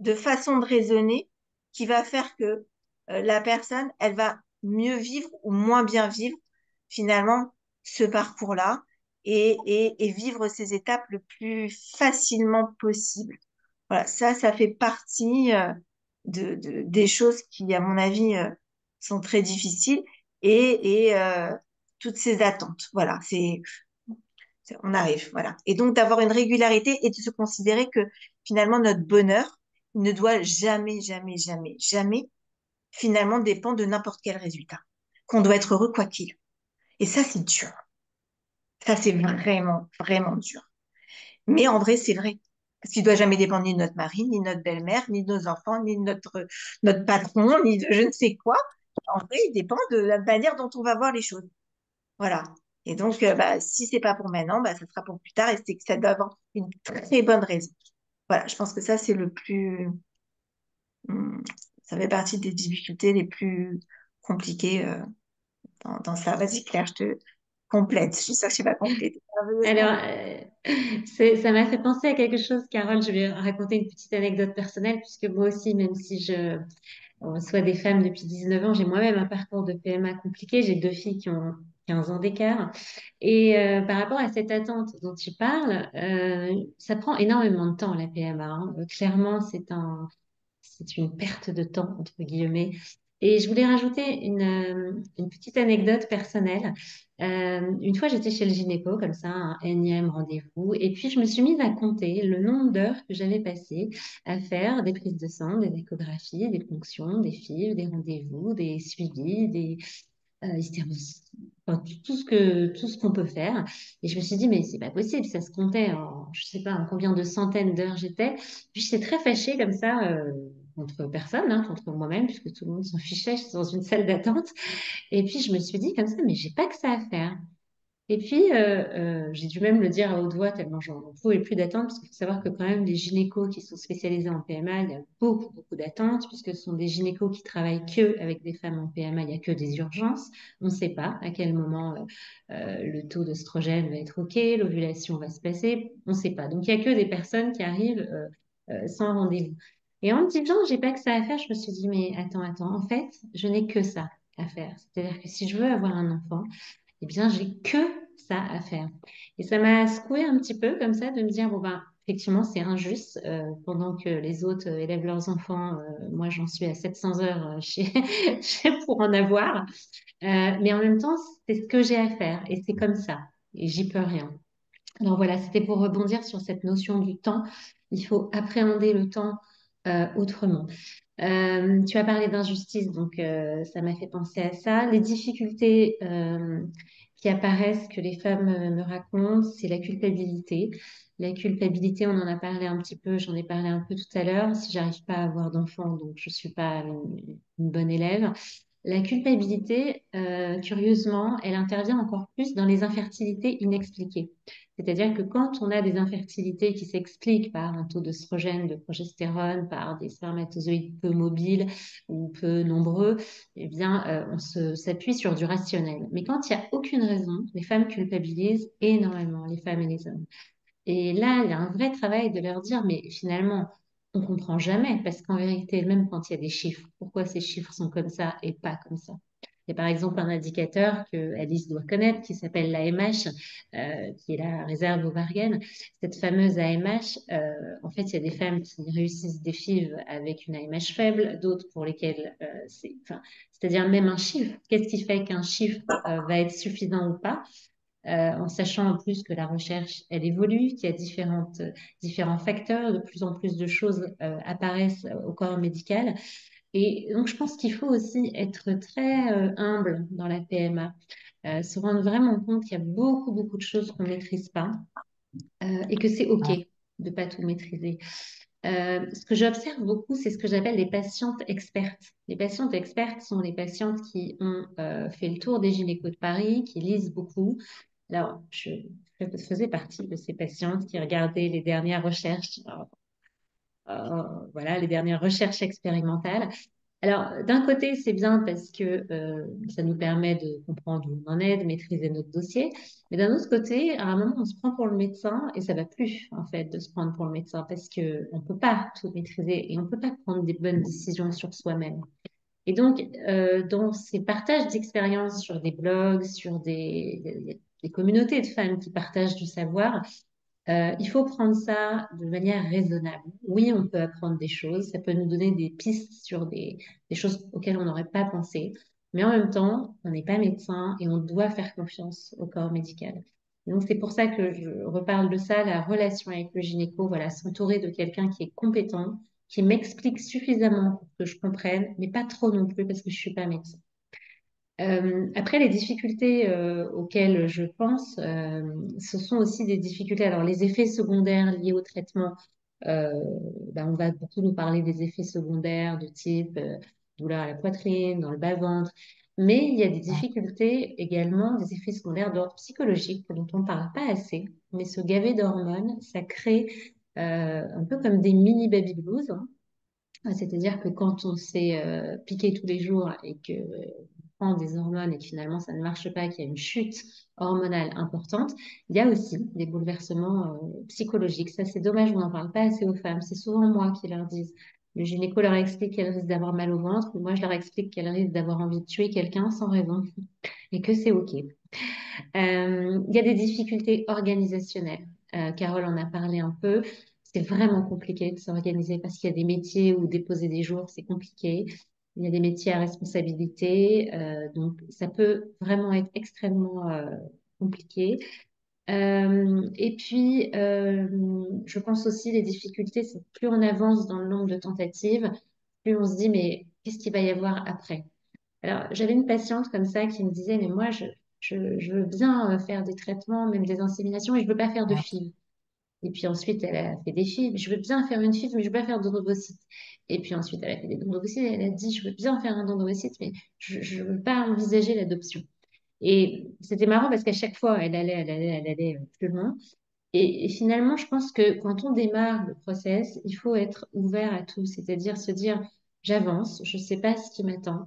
de façon de raisonner, qui va faire que la personne, elle va mieux vivre ou moins bien vivre finalement ce parcours-là et vivre ces étapes le plus facilement possible. Voilà, ça fait partie des choses qui, à mon avis, sont très difficiles et toutes ces attentes. Voilà, on arrive, voilà. Et donc d'avoir une régularité et de se considérer que finalement notre bonheur ne doit jamais, jamais, jamais, jamais finalement dépendre de n'importe quel résultat. Qu'on doit être heureux quoi qu'il. Et ça, c'est dur. Ça, c'est vraiment, vraiment dur. Mais en vrai, c'est vrai. Parce qu'il ne doit jamais dépendre ni de notre mari, ni de notre belle-mère, ni de nos enfants, ni de notre patron, ni de je ne sais quoi. En vrai, il dépend de la manière dont on va voir les choses. Voilà. Et donc, bah, si c'est pas pour maintenant, bah, ça sera pour plus tard. Et c'est que ça doit avoir une très bonne raison. Voilà. Je pense que ça, c'est le plus, hum, ça fait partie des difficultés les plus compliquées dans ça. Vas-y, Claire, je te complète. Je suis sûre que je ne suis pas complétée. Merveilleusement. Alors, ça m'a fait penser à quelque chose, Carole. Je vais raconter une petite anecdote personnelle, puisque moi aussi, même si je reçois des femmes depuis 19 ans, j'ai moi-même un parcours de PMA compliqué. J'ai deux filles qui ont 15 ans d'écart. Et par rapport à cette attente dont tu parles, ça prend énormément de temps, la PMA, hein. Clairement, c'est une perte de temps, entre guillemets. Et je voulais rajouter une petite anecdote personnelle. Une fois, j'étais chez le gynéco, comme ça, un énième rendez-vous, et puis je me suis mise à compter le nombre d'heures que j'avais passées à faire des prises de sang, des échographies, des ponctions, des FIV, des rendez-vous, des suivis, hystéros- enfin, tout ce qu'on peut faire. Et je me suis dit, mais c'est pas possible, ça se comptait en, je sais pas, en combien de centaines d'heures j'étais. Puis j'étais très fâchée comme ça, contre personne, hein, contre moi-même, puisque tout le monde s'en fichait, j'étais dans une salle d'attente. Et puis je me suis dit comme ça, mais j'ai pas que ça à faire. Et puis, j'ai dû même le dire à haute voix tellement j'en pouvais plus d'attente, parce qu'il faut savoir que quand même les gynécos qui sont spécialisés en PMA, il y a beaucoup, beaucoup d'attentes, puisque ce sont des gynécos qui travaillent que avec des femmes en PMA, il n'y a que des urgences. On ne sait pas à quel moment le taux d'oestrogène va être OK, l'ovulation va se passer, on ne sait pas. Donc, il n'y a que des personnes qui arrivent sans rendez-vous. Et en me disant, j'ai pas que ça à faire, je me suis dit, mais attends, en fait, je n'ai que ça à faire. C'est-à-dire que si je veux avoir un enfant, eh bien, j'ai que ça à faire. Et ça m'a secoué un petit peu comme ça de me dire, bon, ben, effectivement, c'est injuste. Pendant que les autres élèvent leurs enfants, moi, j'en suis à 700 heures pour en avoir. Mais en même temps, c'est ce que j'ai à faire et c'est comme ça. Et j'y peux rien. Alors voilà, c'était pour rebondir sur cette notion du temps. Il faut appréhender le temps autrement. Tu as parlé d'injustice, donc ça m'a fait penser à ça. Les difficultés qui apparaissent, que les femmes me racontent, c'est la culpabilité. La culpabilité, on en a parlé un petit peu, j'en ai parlé un peu tout à l'heure. Si j'arrive pas à avoir d'enfant, donc je suis pas une bonne élève. La culpabilité, curieusement, elle intervient encore plus dans les infertilités inexpliquées. C'est-à-dire que quand on a des infertilités qui s'expliquent par un taux d'œstrogène, de progestérone, par des spermatozoïdes peu mobiles ou peu nombreux, eh bien, s'appuie sur du rationnel. Mais quand il n'y a aucune raison, les femmes culpabilisent énormément, les femmes et les hommes. Et là, il y a un vrai travail de leur dire, mais finalement, on ne comprend jamais, parce qu'en vérité, même quand il y a des chiffres, pourquoi ces chiffres sont comme ça et pas comme ça? Il y a par exemple un indicateur que Alice doit connaître qui s'appelle l'AMH, qui est la réserve ovarienne. Cette fameuse AMH, en fait, il y a des femmes qui réussissent des FIV avec une AMH faible, d'autres pour lesquelles c'est-à-dire même un chiffre. Qu'est-ce qui fait qu'un chiffre va être suffisant ou pas? En sachant en plus que la recherche, elle évolue, qu'il y a différents facteurs, de plus en plus de choses apparaissent au corps médical. Et donc, je pense qu'il faut aussi être très humble dans la PMA, se rendre vraiment compte qu'il y a beaucoup, beaucoup de choses qu'on ne maîtrise pas et que c'est OK de ne pas tout maîtriser. Ce que j'observe beaucoup, c'est ce que j'appelle les patientes expertes. Les patientes expertes sont les patientes qui ont fait le tour des gynécos de Paris, qui lisent beaucoup. Alors, je faisais partie de ces patientes qui regardaient les dernières recherches, voilà, les dernières recherches expérimentales. Alors, d'un côté, c'est bien parce que ça nous permet de comprendre où on en est, de maîtriser notre dossier. Mais d'un autre côté, à un moment, on se prend pour le médecin et ça va plus, en fait, de se prendre pour le médecin parce que on peut pas tout maîtriser et on peut pas prendre des bonnes décisions sur soi-même. Et donc, dans ces partages d'expériences sur des blogs, sur des communautés de femmes qui partagent du savoir, il faut prendre ça de manière raisonnable. Oui, on peut apprendre des choses, ça peut nous donner des pistes sur des choses auxquelles on n'aurait pas pensé, mais en même temps, on n'est pas médecin et on doit faire confiance au corps médical. Et donc, c'est pour ça que je reparle de ça, la relation avec le gynéco, voilà, s'entourer de quelqu'un qui est compétent, qui m'explique suffisamment pour que je comprenne, mais pas trop non plus parce que je suis pas médecin. Après, les difficultés auxquelles je pense, ce sont aussi des difficultés. Alors, les effets secondaires liés au traitement, euh, on va beaucoup nous parler des effets secondaires de type douleur à la poitrine, dans le bas-ventre. Mais il y a des difficultés également, des effets secondaires d'ordre psychologique dont on ne parle pas assez. Mais se gaver d'hormones, ça crée un peu comme des mini baby blues, hein. C'est-à-dire que quand on s'est piqué tous les jours et que prend des hormones et que finalement ça ne marche pas, qu'il y a une chute hormonale importante, il y a aussi des bouleversements psychologiques. Ça, c'est dommage, on n'en parle pas assez aux femmes. C'est souvent moi qui leur dis. Le gynéco leur explique qu'elles risquent d'avoir mal au ventre, ou moi je leur explique qu'elles risquent d'avoir envie de tuer quelqu'un sans raison et que c'est OK. Il y a des difficultés organisationnelles. Carole en a parlé un peu. C'est vraiment compliqué de s'organiser parce qu'il y a des métiers où déposer des jours, c'est compliqué. Il y a des métiers à responsabilité, donc ça peut vraiment être extrêmement compliqué. Et puis, je pense aussi les difficultés, c'est plus on avance dans le nombre de tentatives, plus on se dit, mais qu'est-ce qu'il va y avoir après? Alors, j'avais une patiente comme ça qui me disait, mais moi, je veux bien faire des traitements, même des inséminations, mais je veux pas faire de FIV. Et puis ensuite, elle a fait des FIV. Je veux bien faire une FIV, mais je veux pas faire d'ovocytes. Et puis ensuite, elle a fait des d'ovocytes. Elle a dit, je veux bien faire un d'ovocytes, mais je veux pas envisager l'adoption. Et c'était marrant parce qu'à chaque fois, elle allait plus loin. Et finalement, je pense que quand on démarre le process, il faut être ouvert à tout, c'est-à-dire se dire, j'avance, je ne sais pas ce qui m'attend.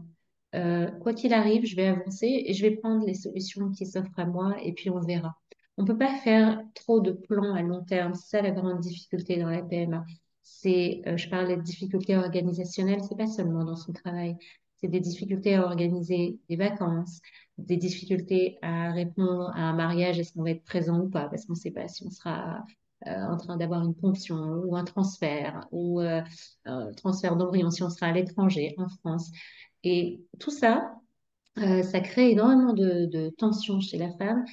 Quoi qu'il arrive, je vais avancer et je vais prendre les solutions qui s'offrent à moi et puis on verra. On ne peut pas faire trop de plans à long terme, c'est ça la grande difficulté dans la PMA. Je parlais de difficultés organisationnelles, c'est pas seulement dans son travail, c'est des difficultés à organiser des vacances, des difficultés à répondre à un mariage, est-ce qu'on va être présent ou pas, parce qu'on ne sait pas si on sera en train d'avoir une ponction ou un transfert ou un transfert d'embryon, si on sera à l'étranger, en France. Et tout ça, ça crée énormément de tensions chez la femme,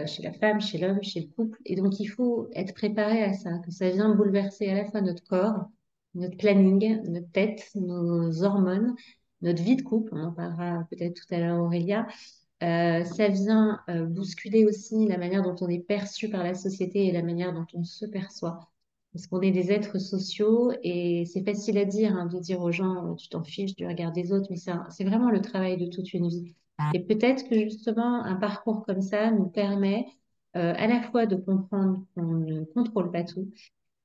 chez l'homme, chez le couple. Et donc, il faut être préparé à ça, que ça vient bouleverser à la fois notre corps, notre planning, notre tête, nos hormones, notre vie de couple. On en parlera peut-être tout à l'heure, Aurélia. Ça vient bousculer aussi la manière dont on est perçu par la société et la manière dont on se perçoit. parce qu'on est des êtres sociaux et c'est facile à dire, hein, de dire aux gens, tu t'en fiches du regard des autres, mais c'est vraiment le travail de toute une vie. Et peut-être que justement, un parcours comme ça nous permet à la fois de comprendre qu'on ne contrôle pas tout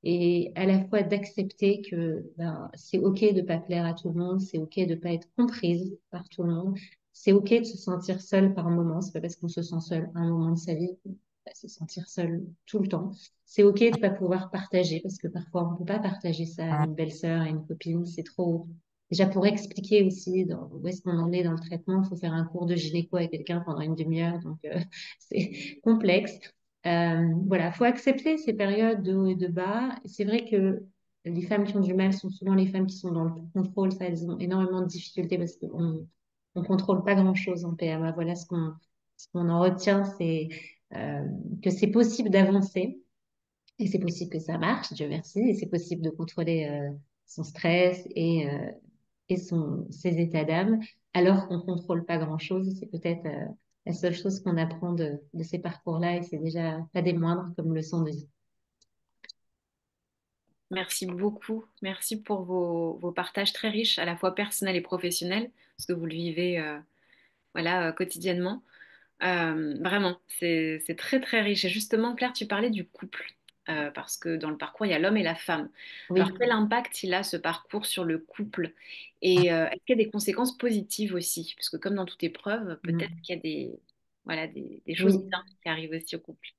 et à la fois d'accepter que ben, c'est OK de pas plaire à tout le monde, c'est OK de pas être comprise par tout le monde, c'est OK de se sentir seul par moment, c'est pas parce qu'on se sent seul à un moment de sa vie qu'on va se sentir seul tout le temps. C'est OK de pas pouvoir partager parce que parfois on peut pas partager ça à une belle-sœur, à une copine, c'est trop. Déjà pour expliquer aussi où est-ce qu'on en est dans le traitement, il faut faire un cours de gynéco avec quelqu'un pendant une demi-heure, donc c'est complexe. Voilà, faut accepter ces périodes de haut et de bas. C'est vrai que les femmes qui ont du mal sont souvent les femmes qui sont dans le contrôle. Ça, elles ont énormément de difficultés parce qu'on on contrôle pas grand-chose en PMA. Voilà ce qu'on en retient, c'est euh, que c'est possible d'avancer et c'est possible que ça marche, Dieu merci, et c'est possible de contrôler son stress et ses états d'âme, alors qu'on contrôle pas grand-chose. C'est peut-être la seule chose qu'on apprend de ces parcours-là, et c'est déjà pas des moindres comme leçon de vie. Merci beaucoup. Merci pour vos partages très riches, à la fois personnels et professionnels, parce que vous le vivez voilà, quotidiennement. Vraiment, c'est très très riche. Et justement, Claire, tu parlais du couple, parce que dans le parcours, il y a l'homme et la femme. Alors, Oui. quel impact il a ce parcours sur le couple? Et est-ce qu'il y a des conséquences positives aussi? Parce que comme dans toute épreuve, peut-être Mm. qu'il y a voilà, des choses Oui. bien qui arrivent aussi au couple.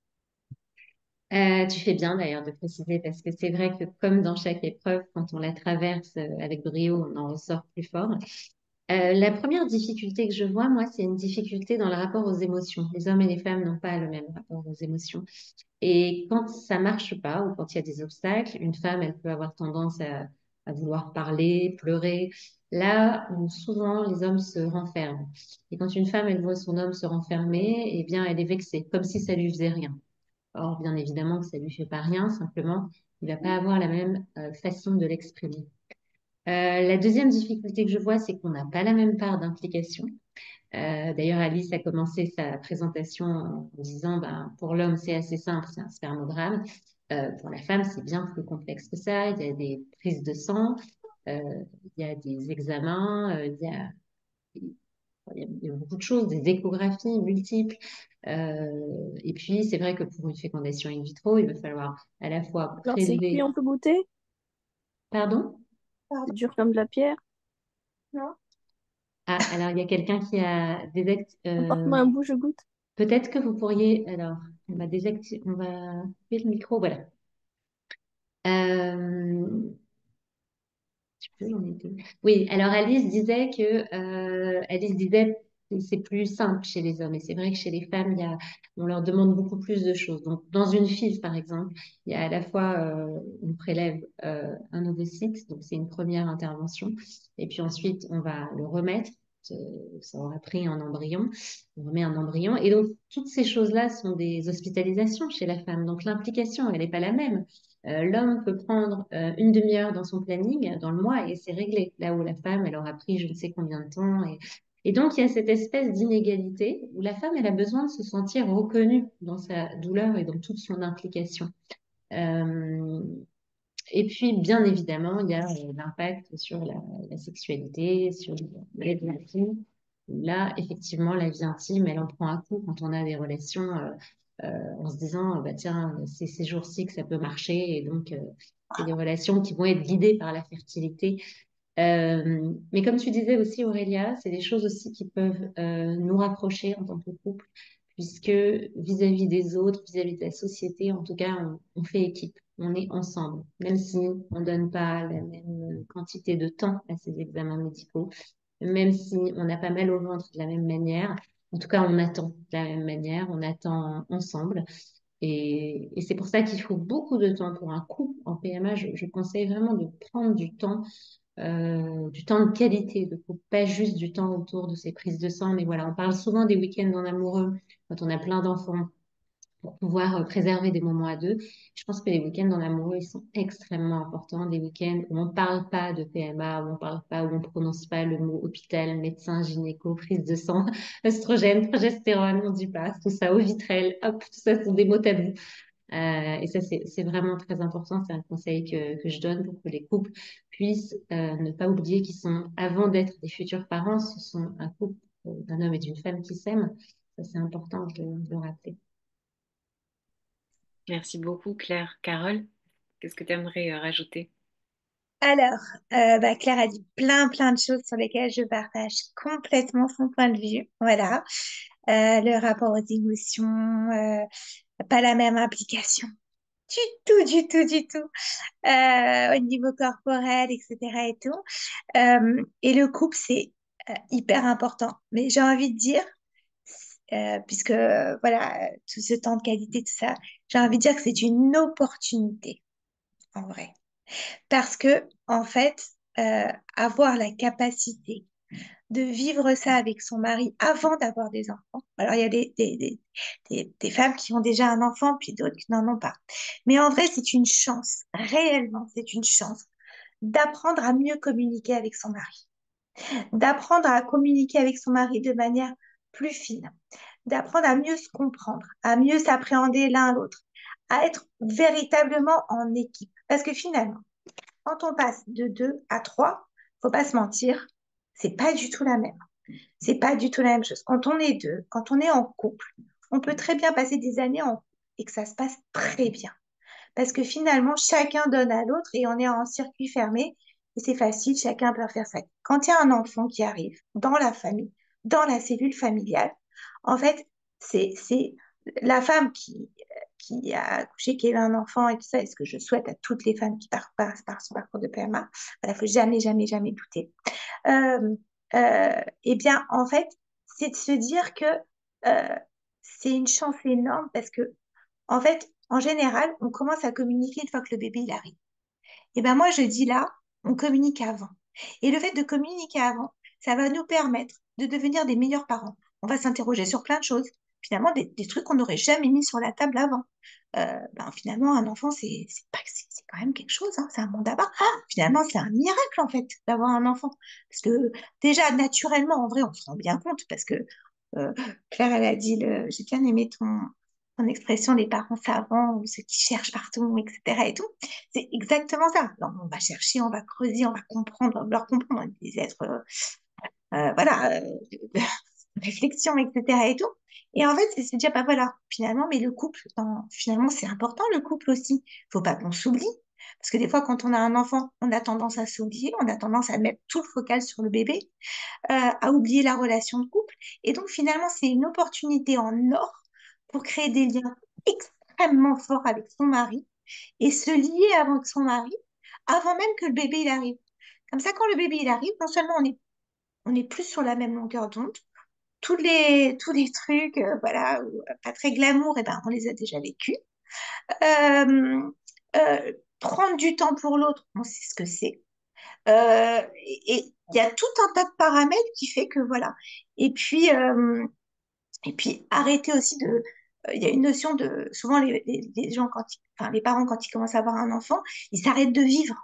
Tu fais bien d'ailleurs de préciser parce que c'est vrai que comme dans chaque épreuve, quand on la traverse avec brio, on en ressort plus fort. La première difficulté que je vois, moi, c'est une difficulté dans le rapport aux émotions. Les hommes et les femmes n'ont pas le même rapport aux émotions. Et quand ça marche pas ou quand il y a des obstacles, une femme, elle peut avoir tendance à vouloir parler, pleurer. Là où souvent les hommes se renferment. Et quand une femme, elle voit son homme se renfermer, eh bien, elle est vexée, comme si ça lui faisait rien. Or, bien évidemment que ça lui fait pas rien, simplement, il va pas avoir la même façon de l'exprimer. La deuxième difficulté que je vois, c'est qu'on n'a pas la même part d'implication. D'ailleurs, Alice a commencé sa présentation en disant, ben, pour l'homme, c'est assez simple, c'est un spermogramme. Pour la femme, c'est bien plus complexe que ça. Il y a des prises de sang, euh, il y a des examens, il y a beaucoup de choses, des échographies multiples. Et puis, c'est vrai que pour une fécondation in vitro, il va falloir à la fois Alors, c'est cuit, prélever. on peut goûter? Pardon? C'est dur comme de la pierre? Non. Ah, alors il y a quelqu'un qui a Apporte-moi un bout, je goûte. peut-être que vous pourriez. Alors, on va couper le micro, voilà. Euh, J'en étais. Oui, alors Alice disait que c'est plus simple chez les hommes. Et c'est vrai que chez les femmes, on leur demande beaucoup plus de choses. Donc, dans une FIV, par exemple, il y a à la fois, on prélève un ovocyte, donc c'est une première intervention. Et puis ensuite, on va le remettre. Euh, Ça aura pris un embryon. On remet un embryon. Et donc, toutes ces choses-là sont des hospitalisations chez la femme. Donc, l'implication, elle n'est pas la même. L'homme peut prendre une demi-heure dans son planning dans le mois et c'est réglé. Là où la femme, elle aura pris je ne sais combien de temps. Et donc, il y a cette espèce d'inégalité où la femme, elle a besoin de se sentir reconnue dans sa douleur et dans toute son implication. Euh, et puis, bien évidemment, il y a l'impact sur la sexualité, sur la vie intime. Là, effectivement, la vie intime, elle en prend un coup quand on a des relations en se disant, bah, tiens, c'est ces jours-ci que ça peut marcher. Et donc, c'est des relations qui vont être guidées par la fertilité. Mais comme tu disais aussi, Aurélia, c'est des choses aussi qui peuvent nous rapprocher en tant que couple, puisque vis-à-vis des autres, vis-à-vis de la société, en tout cas, on fait équipe, on est ensemble, même si on donne pas la même quantité de temps à ces examens médicaux, même si on a pas mal au ventre de la même manière, en tout cas, on attend de la même manière, on attend ensemble. Et c'est pour ça qu'il faut beaucoup de temps pour un couple en PMA. Je conseille vraiment de prendre du temps de qualité, pas juste du temps autour de ces prises de sang, mais voilà, on parle souvent des week-ends en amoureux quand on a plein d'enfants pour pouvoir préserver des moments à deux. Je pense que les week-ends en amoureux, ils sont extrêmement importants, des week-ends où on ne parle pas de PMA, où on parle pas, où on prononce pas le mot hôpital, médecin, gynéco, prise de sang, oestrogène, progestérone, on dit pas tout ça, au vitrel, hop, tout ça sont des mots tabous. Et ça, c'est vraiment très important. C'est un conseil que je donne pour que les couples puissent ne pas oublier qu'ils sont, avant d'être des futurs parents, ce sont un couple d'un homme et d'une femme qui s'aiment. Ça, c'est important de le rappeler. Merci beaucoup, Claire. Carole, qu'est-ce que tu aimerais rajouter? Alors, Claire a dit plein de choses sur lesquelles je partage complètement son point de vue. Voilà. Le rapport aux émotions, pas la même implication. Du tout, au niveau corporel, etc. et tout. Et le couple, c'est hyper important. Mais j'ai envie de dire, puisque voilà, tout ce temps de qualité, tout ça, j'ai envie de dire que c'est une opportunité, en vrai. Parce que, en fait, avoir la capacité de vivre ça avec son mari avant d'avoir des enfants. Alors, il y a des femmes qui ont déjà un enfant, puis d'autres qui n'en ont pas. Mais en vrai, c'est une chance, réellement, c'est une chance d'apprendre à mieux communiquer avec son mari, d'apprendre à communiquer avec son mari de manière plus fine, d'apprendre à mieux se comprendre, à mieux s'appréhender l'un l'autre, à être véritablement en équipe. Parce que finalement, quand on passe de 2 à 3, faut pas se mentir, c'est pas du tout la même. C'est pas du tout la même chose. Quand on est deux, quand on est en couple, on peut très bien passer des années en couple et que ça se passe très bien. Parce que finalement, chacun donne à l'autre et on est en circuit fermé et c'est facile, chacun peut faire ça. Quand il y a un enfant qui arrive dans la famille, dans la cellule familiale, en fait, c'est la femme qui a accouché, qui a eu un enfant et tout ça, et ce que je souhaite à toutes les femmes qui passent par son parcours de PMA, il ne faut jamais douter. Euh, eh bien, en fait, c'est de se dire que euh, c'est une chance énorme parce que en fait, en général, on commence à communiquer une fois que le bébé il arrive. Et ben moi, je dis là, on communique avant. Et le fait de communiquer avant, ça va nous permettre de devenir des meilleurs parents. On va s'interroger sur plein de choses. Finalement, des trucs qu'on n'aurait jamais mis sur la table avant. Finalement, un enfant, c'est quand même quelque chose, hein, c'est un monde à part. Ah, finalement, c'est un miracle, en fait, d'avoir un enfant. Parce que déjà, naturellement, en vrai, on se rend bien compte, parce que euh, Claire, elle a dit, j'ai bien aimé ton expression, les parents savants, ou ceux qui cherchent partout, etc. et tout. C'est exactement ça. Donc, on va chercher, on va creuser, on va comprendre, leur comprendre, des êtres, voilà, de réflexion, etc. et tout. Et en fait, c'est se dire, bah voilà, finalement, mais le couple, finalement, c'est important le couple aussi. Faut pas qu'on s'oublie. Parce que des fois, quand on a un enfant, on a tendance à s'oublier, on a tendance à mettre tout le focal sur le bébé, à oublier la relation de couple. Et donc, finalement, c'est une opportunité en or pour créer des liens extrêmement forts avec son mari et se lier avec son mari avant même que le bébé il arrive. Comme ça, quand le bébé il arrive, non seulement on est plus sur la même longueur d'onde, tous les trucs, voilà, pas très glamour, et ben, on les a déjà vécus. Euh, Prendre du temps pour l'autre, on sait ce que c'est. Et il y a tout un tas de paramètres qui fait que voilà. Et puis, arrêter aussi de. Il y a une notion de. Souvent, les gens, enfin, les parents, quand ils commencent à avoir un enfant, ils s'arrêtent de vivre.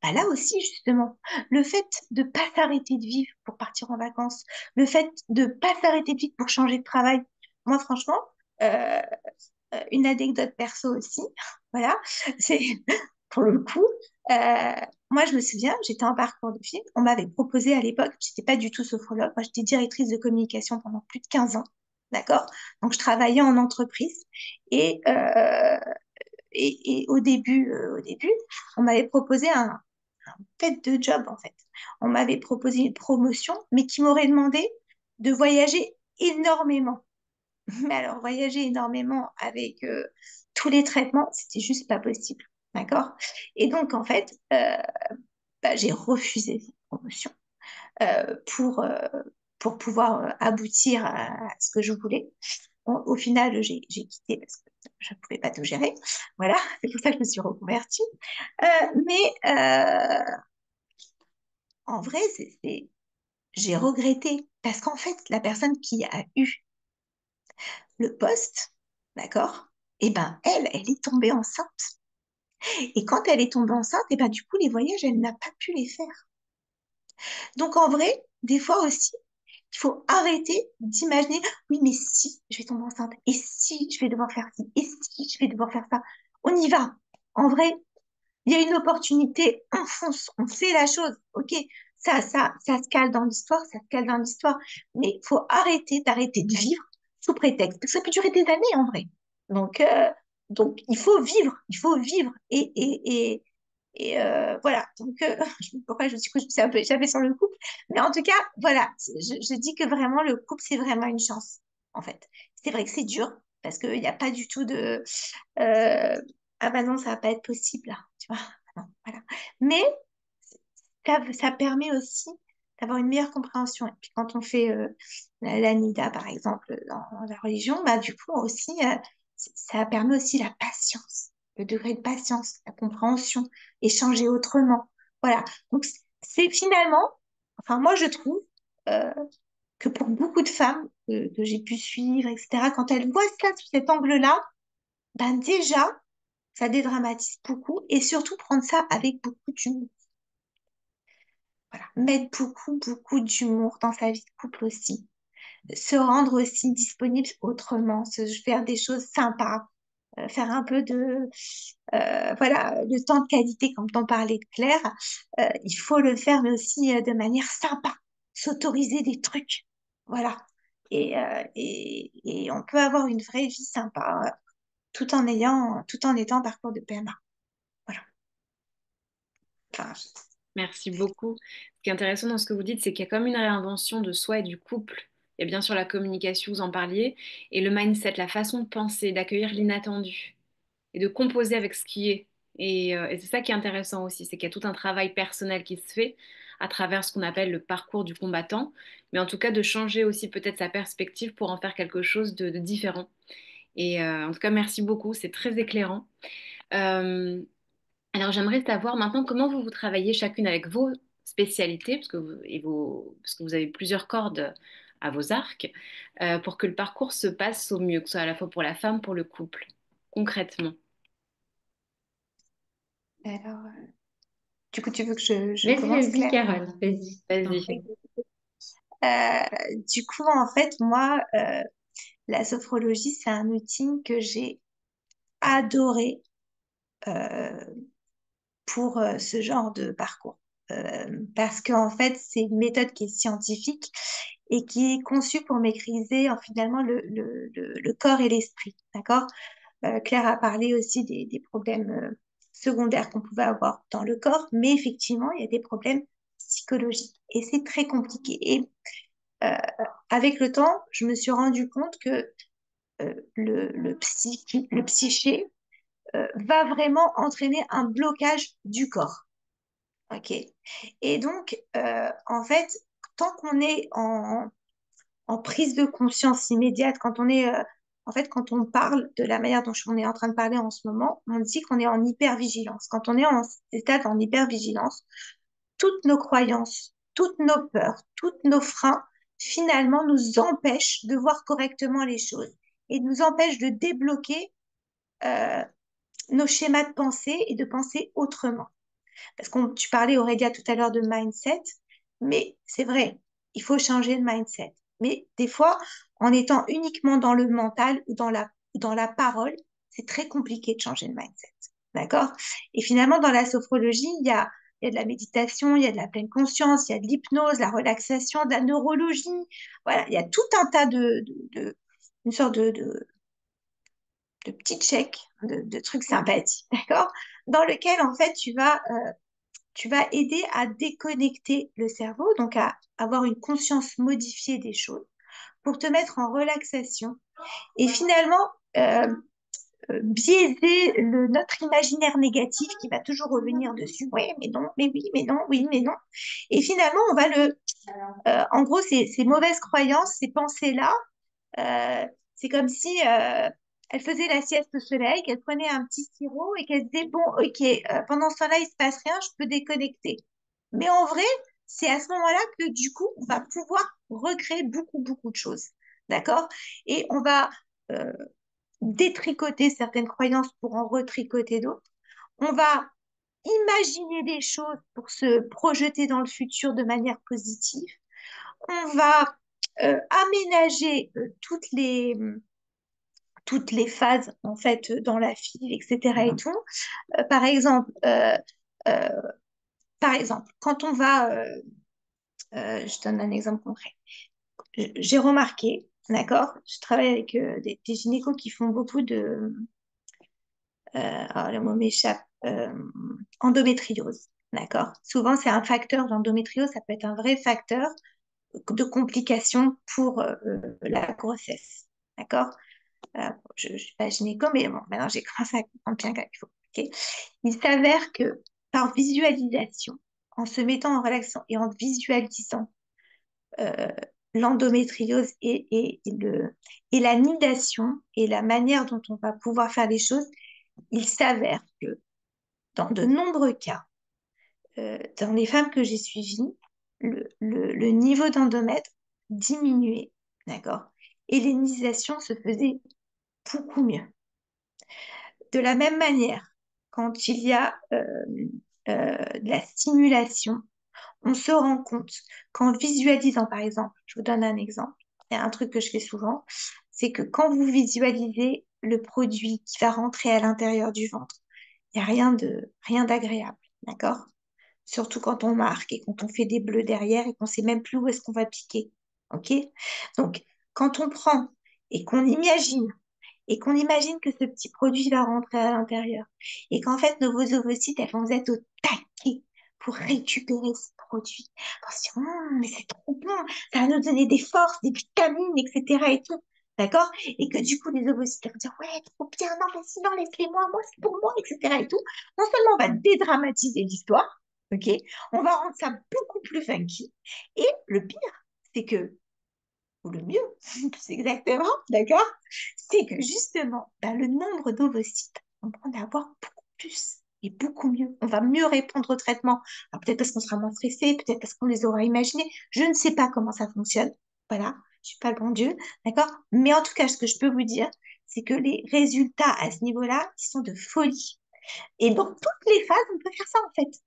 Bah, là aussi, justement, le fait de ne pas s'arrêter de vivre pour partir en vacances, le fait de ne pas s'arrêter de vivre pour changer de travail. Moi, franchement, euh, une anecdote perso aussi, voilà, c'est pour le coup, euh, moi je me souviens, j'étais en parcours de film, on m'avait proposé à l'époque, j'étais pas du tout sophrologue, moi j'étais directrice de communication pendant plus de 15 ans, d'accord? Donc je travaillais en entreprise et, euh, et au début, on m'avait proposé un fait de job en fait. On m'avait proposé une promotion, mais qui m'aurait demandé de voyager énormément. Mais alors, voyager énormément avec tous les traitements, c'était juste pas possible. D'accord? Et donc, en fait, j'ai refusé cette promotion pour pouvoir aboutir à ce que je voulais. Bon, au final, j'ai quitté parce que je ne pouvais pas tout gérer. Voilà, c'est pour ça que je me suis reconvertie. Mais en vrai, j'ai regretté parce qu'en fait, la personne qui a eu le poste, d'accord? Eh ben, elle est tombée enceinte. Et quand elle est tombée enceinte, eh ben, du coup, les voyages, elle n'a pas pu les faire. Donc, en vrai, des fois aussi, Il faut arrêter d'imaginer, oui, mais si je vais tomber enceinte, et si je vais devoir faire ci, et si je vais devoir faire ça. On y va. En vrai, il y a une opportunité, on fonce, on fait la chose. OK, ça se cale dans l'histoire, ça se cale dans l'histoire. Mais il faut d'arrêter de vivre sous prétexte. Parce que ça peut durer des années, en vrai. Donc, euh, donc il faut vivre, il faut vivre. Voilà. Donc, je sais pas pourquoi je suis un peu échappée sur le couple. Mais en tout cas, voilà, je dis que vraiment, le couple, c'est vraiment une chance, en fait. C'est vrai que c'est dur, parce qu'il n'y a pas du tout de... ah bah non, ça va pas être possible, là, tu vois. Non, voilà. Mais ça permet aussi d'avoir une meilleure compréhension. Et puis quand on fait la Nida, par exemple, dans la religion, bah du coup aussi, ça permet aussi la patience, le degré de patience, la compréhension, échanger autrement. Voilà. Donc c'est finalement, enfin moi je trouve euh, que pour beaucoup de femmes que j'ai pu suivre, etc., quand elles voient ça sous cet angle-là, ben déjà, ça dédramatise beaucoup et surtout prendre ça avec beaucoup d'humour. Voilà. Mettre beaucoup d'humour dans sa vie de couple aussi. Se rendre aussi disponible autrement, se faire des choses sympas, faire un peu de, voilà, le temps de qualité, comme t'en parlais de Claire. Il faut le faire, mais aussi de manière sympa, s'autoriser des trucs. Voilà. Et on peut avoir une vraie vie sympa tout en étant en parcours de PMA. Voilà. Enfin, Merci beaucoup. Ce qui est intéressant dans ce que vous dites, c'est qu'il y a comme une réinvention de soi et du couple. Il y a bien sûr la communication, vous en parliez, et le mindset, la façon de penser, d'accueillir l'inattendu et de composer avec ce qui est. Et c'est ça qui est intéressant aussi, c'est qu'il y a tout un travail personnel qui se fait à travers ce qu'on appelle le parcours du combattant, mais en tout cas de changer aussi peut-être sa perspective pour en faire quelque chose de différent. Et en tout cas, merci beaucoup, c'est très éclairant. Euh, alors, j'aimerais savoir maintenant comment vous travaillez chacune avec vos spécialités, parce que vous avez plusieurs cordes à vos arcs, pour que le parcours se passe au mieux, que ce soit à la fois pour la femme, pour le couple, concrètement. alors, du coup, tu veux que je Vas-y, commence, vas-y, Claire? Carole, vas-y, je t'en Vas-y. prie. Du coup, en fait, moi, la sophrologie, c'est un outil que j'ai adoré euh, pour ce genre de parcours. Parce qu'en fait, c'est une méthode qui est scientifique et qui est conçue pour maîtriser finalement le corps et l'esprit. D'accord? Claire a parlé aussi des problèmes secondaires qu'on pouvait avoir dans le corps, mais effectivement, il y a des problèmes psychologiques et c'est très compliqué. Et euh, avec le temps, je me suis rendu compte que le psyché va vraiment entraîner un blocage du corps. Ok. Et donc, en fait, tant qu'on est en prise de conscience immédiate, quand on est, en fait, quand on parle de la manière dont on est en train de parler en ce moment, on dit qu'on est en hypervigilance. Quand on est en état en hypervigilance, toutes nos croyances, toutes nos peurs, tous nos freins, finalement, nous empêchent de voir correctement les choses et nous empêchent de débloquer euh, nos schémas de pensée et de penser autrement. Parce que tu parlais, Aurélia, tout à l'heure de mindset, mais c'est vrai, il faut changer de mindset. Mais des fois, en étant uniquement dans le mental ou dans la parole, c'est très compliqué de changer de mindset. D'accord? Et finalement, dans la sophrologie, il y a de la méditation, il y a de la pleine conscience, il y a de l'hypnose, la relaxation, de la neurologie. Voilà, il y a tout un tas une sorte de petits checks, de trucs sympathiques, d'accord? Dans lequel, en fait, tu vas aider à déconnecter le cerveau, donc à avoir une conscience modifiée des choses, pour te mettre en relaxation et finalement biaiser notre imaginaire négatif qui va toujours revenir dessus. Oui, mais non, mais oui, mais non, oui, mais non. Et finalement, on va en gros, ces mauvaises croyances, ces pensées-là, c'est comme si elle faisait la sieste au soleil, qu'elle prenait un petit sirop et qu'elle se disait, bon, ok, pendant ce temps-là, il se passe rien, je peux déconnecter. Mais en vrai, c'est à ce moment-là que du coup, on va pouvoir recréer beaucoup de choses. D'accord? Et on va euh, détricoter certaines croyances pour en retricoter d'autres. On va imaginer des choses pour se projeter dans le futur de manière positive. On va aménager toutes les phases en fait dans la file, etc. et tout. Euh, par exemple, euh, euh, Par exemple, quand on va, je donne un exemple concret. J'ai remarqué, d'accord, je travaille avec des gynécos qui font beaucoup de, le mot m'échappe, endométriose, d'accord. Souvent, c'est un facteur d'endométriose, ça peut être un vrai facteur de complications pour la grossesse, d'accord. Je ne suis pas gynéco, mais bon, maintenant j'ai commencé à comprendre bien qu'il faut. Ok. Il s'avère que par visualisation, en se mettant en relaxant et en visualisant euh, l'endométriose et la nidation et la manière dont on va pouvoir faire les choses, il s'avère que dans de nombreux cas, dans les femmes que j'ai suivies, le niveau d'endomètre diminuait, d'accord? Et les nidations se faisaient beaucoup mieux. De la même manière, quand il y a de la stimulation, on se rend compte qu'en visualisant, par exemple, je vous donne un exemple, il y a un truc que je fais souvent, c'est que quand vous visualisez le produit qui va rentrer à l'intérieur du ventre, il n'y a rien d'agréable, d'accord? Surtout quand on marque et quand on fait des bleus derrière et qu'on ne sait même plus où est-ce qu'on va piquer, ok? Donc, quand on prend et qu'on imagine que ce petit produit va rentrer à l'intérieur et qu'en fait, nos ovocytes, elles vont être au taquet pour récupérer ce produit. Pour se dire, mais c'est trop bon, ça va nous donner des forces, des vitamines, etc. et tout. D'accord? Et que du coup, les ovocytes vont dire, ouais, trop bien, non, mais sinon, laisse-les-moi, moi, c'est pour moi, etc. et tout. Non seulement on va dédramatiser l'histoire, ok? On va rendre ça beaucoup plus funky. Et le pire, c'est que ou le mieux, c'est exactement, d'accord? C'est que justement, ben, le nombre d'ovocytes, on va en avoir beaucoup plus et beaucoup mieux. On va mieux répondre au traitement. Alors peut-être parce qu'on sera moins stressé, peut-être parce qu'on les aura imaginés. Je ne sais pas comment ça fonctionne. Voilà, je suis pas le bon Dieu, d'accord? Mais en tout cas, ce que je peux vous dire, c'est que les résultats à ce niveau-là, ils sont de folie. Et dans toutes les phases, on peut faire ça en fait.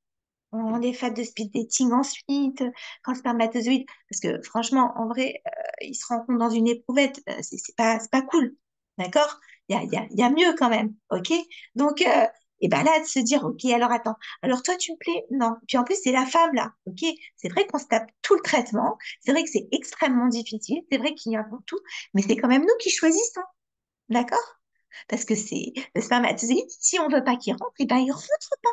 On est fait de speed dating ensuite, quand le spermatozoïde, parce que franchement, en vrai, ils se rencontrent dans une éprouvette, c'est pas cool, d'accord? Il y a mieux quand même, ok? Donc, et ben là, de se dire, ok, alors attends, alors toi, tu me plais? Non. Puis en plus, c'est la femme là, ok? C'est vrai qu'on se tape tout le traitement, c'est vrai que c'est extrêmement difficile, c'est vrai qu'il y a pour tout, mais c'est quand même nous qui choisissons, d'accord? Parce que c'est le spermatozoïde, si on veut pas qu'il rentre, et ben il rentre pas.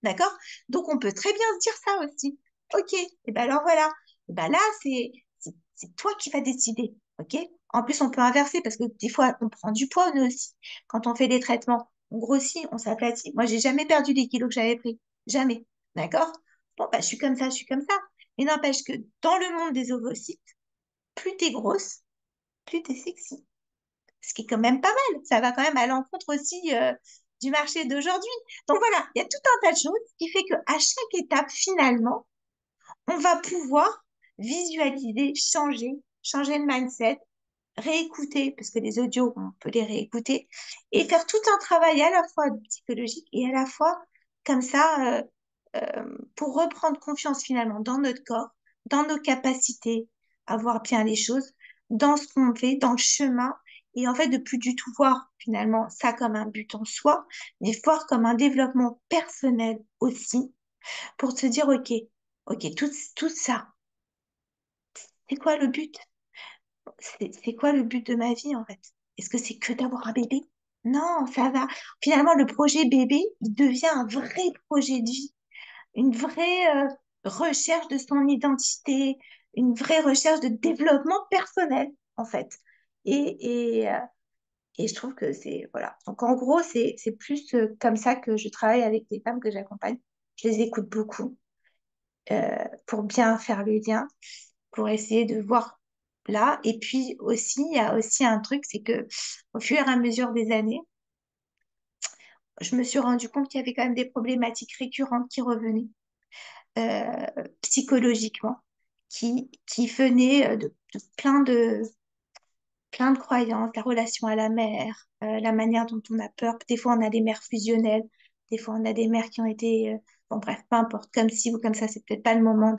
D'accord? Donc, on peut très bien se dire ça aussi. OK, et ben alors voilà. Et ben là, c'est toi qui vas décider. OK? En plus, on peut inverser parce que des fois, on prend du poids, nous aussi. Quand on fait des traitements, on grossit, on s'aplatit. Moi, j'ai jamais perdu les kilos que j'avais pris. Jamais. D'accord? Bon, bah, je suis comme ça, je suis comme ça. Mais n'empêche que dans le monde des ovocytes, plus t'es grosse, plus t'es sexy. Ce qui est quand même pas mal. Ça va quand même à l'encontre aussi du marché d'aujourd'hui. Donc voilà, il y a tout un tas de choses qui fait qu'à chaque étape, finalement, on va pouvoir visualiser, changer le mindset, réécouter, parce que les audios, on peut les réécouter, et faire tout un travail à la fois psychologique et à la fois comme ça, pour reprendre confiance finalement dans notre corps, dans nos capacités à voir bien les choses, dans ce qu'on fait, dans le chemin, et en fait de plus du tout voir finalement ça comme un but en soi, mais voir comme un développement personnel aussi, pour se dire, ok, tout ça, c'est quoi le but? C'est quoi le but de ma vie en fait? Est-ce que c'est que d'avoir un bébé? Non, ça va. Finalement, le projet bébé, il devient un vrai projet de vie, une vraie recherche de son identité, une vraie recherche de développement personnel, en fait. Et, et je trouve que c'est, voilà. Donc, en gros, c'est plus comme ça que je travaille avec les femmes que j'accompagne. Je les écoute beaucoup pour bien faire le lien, pour essayer de voir là. Et puis aussi, il y a aussi un truc, c'est que au fur et à mesure des années, je me suis rendu compte qu'il y avait quand même des problématiques récurrentes qui revenaient euh, psychologiquement, qui venaient de plein de croyances, la relation à la mère, la manière dont on a peur. Des fois, on a des mères fusionnelles, des fois, on a des mères qui ont été... bon, bref, peu importe, comme ci ou comme ça, c'est peut-être pas le moment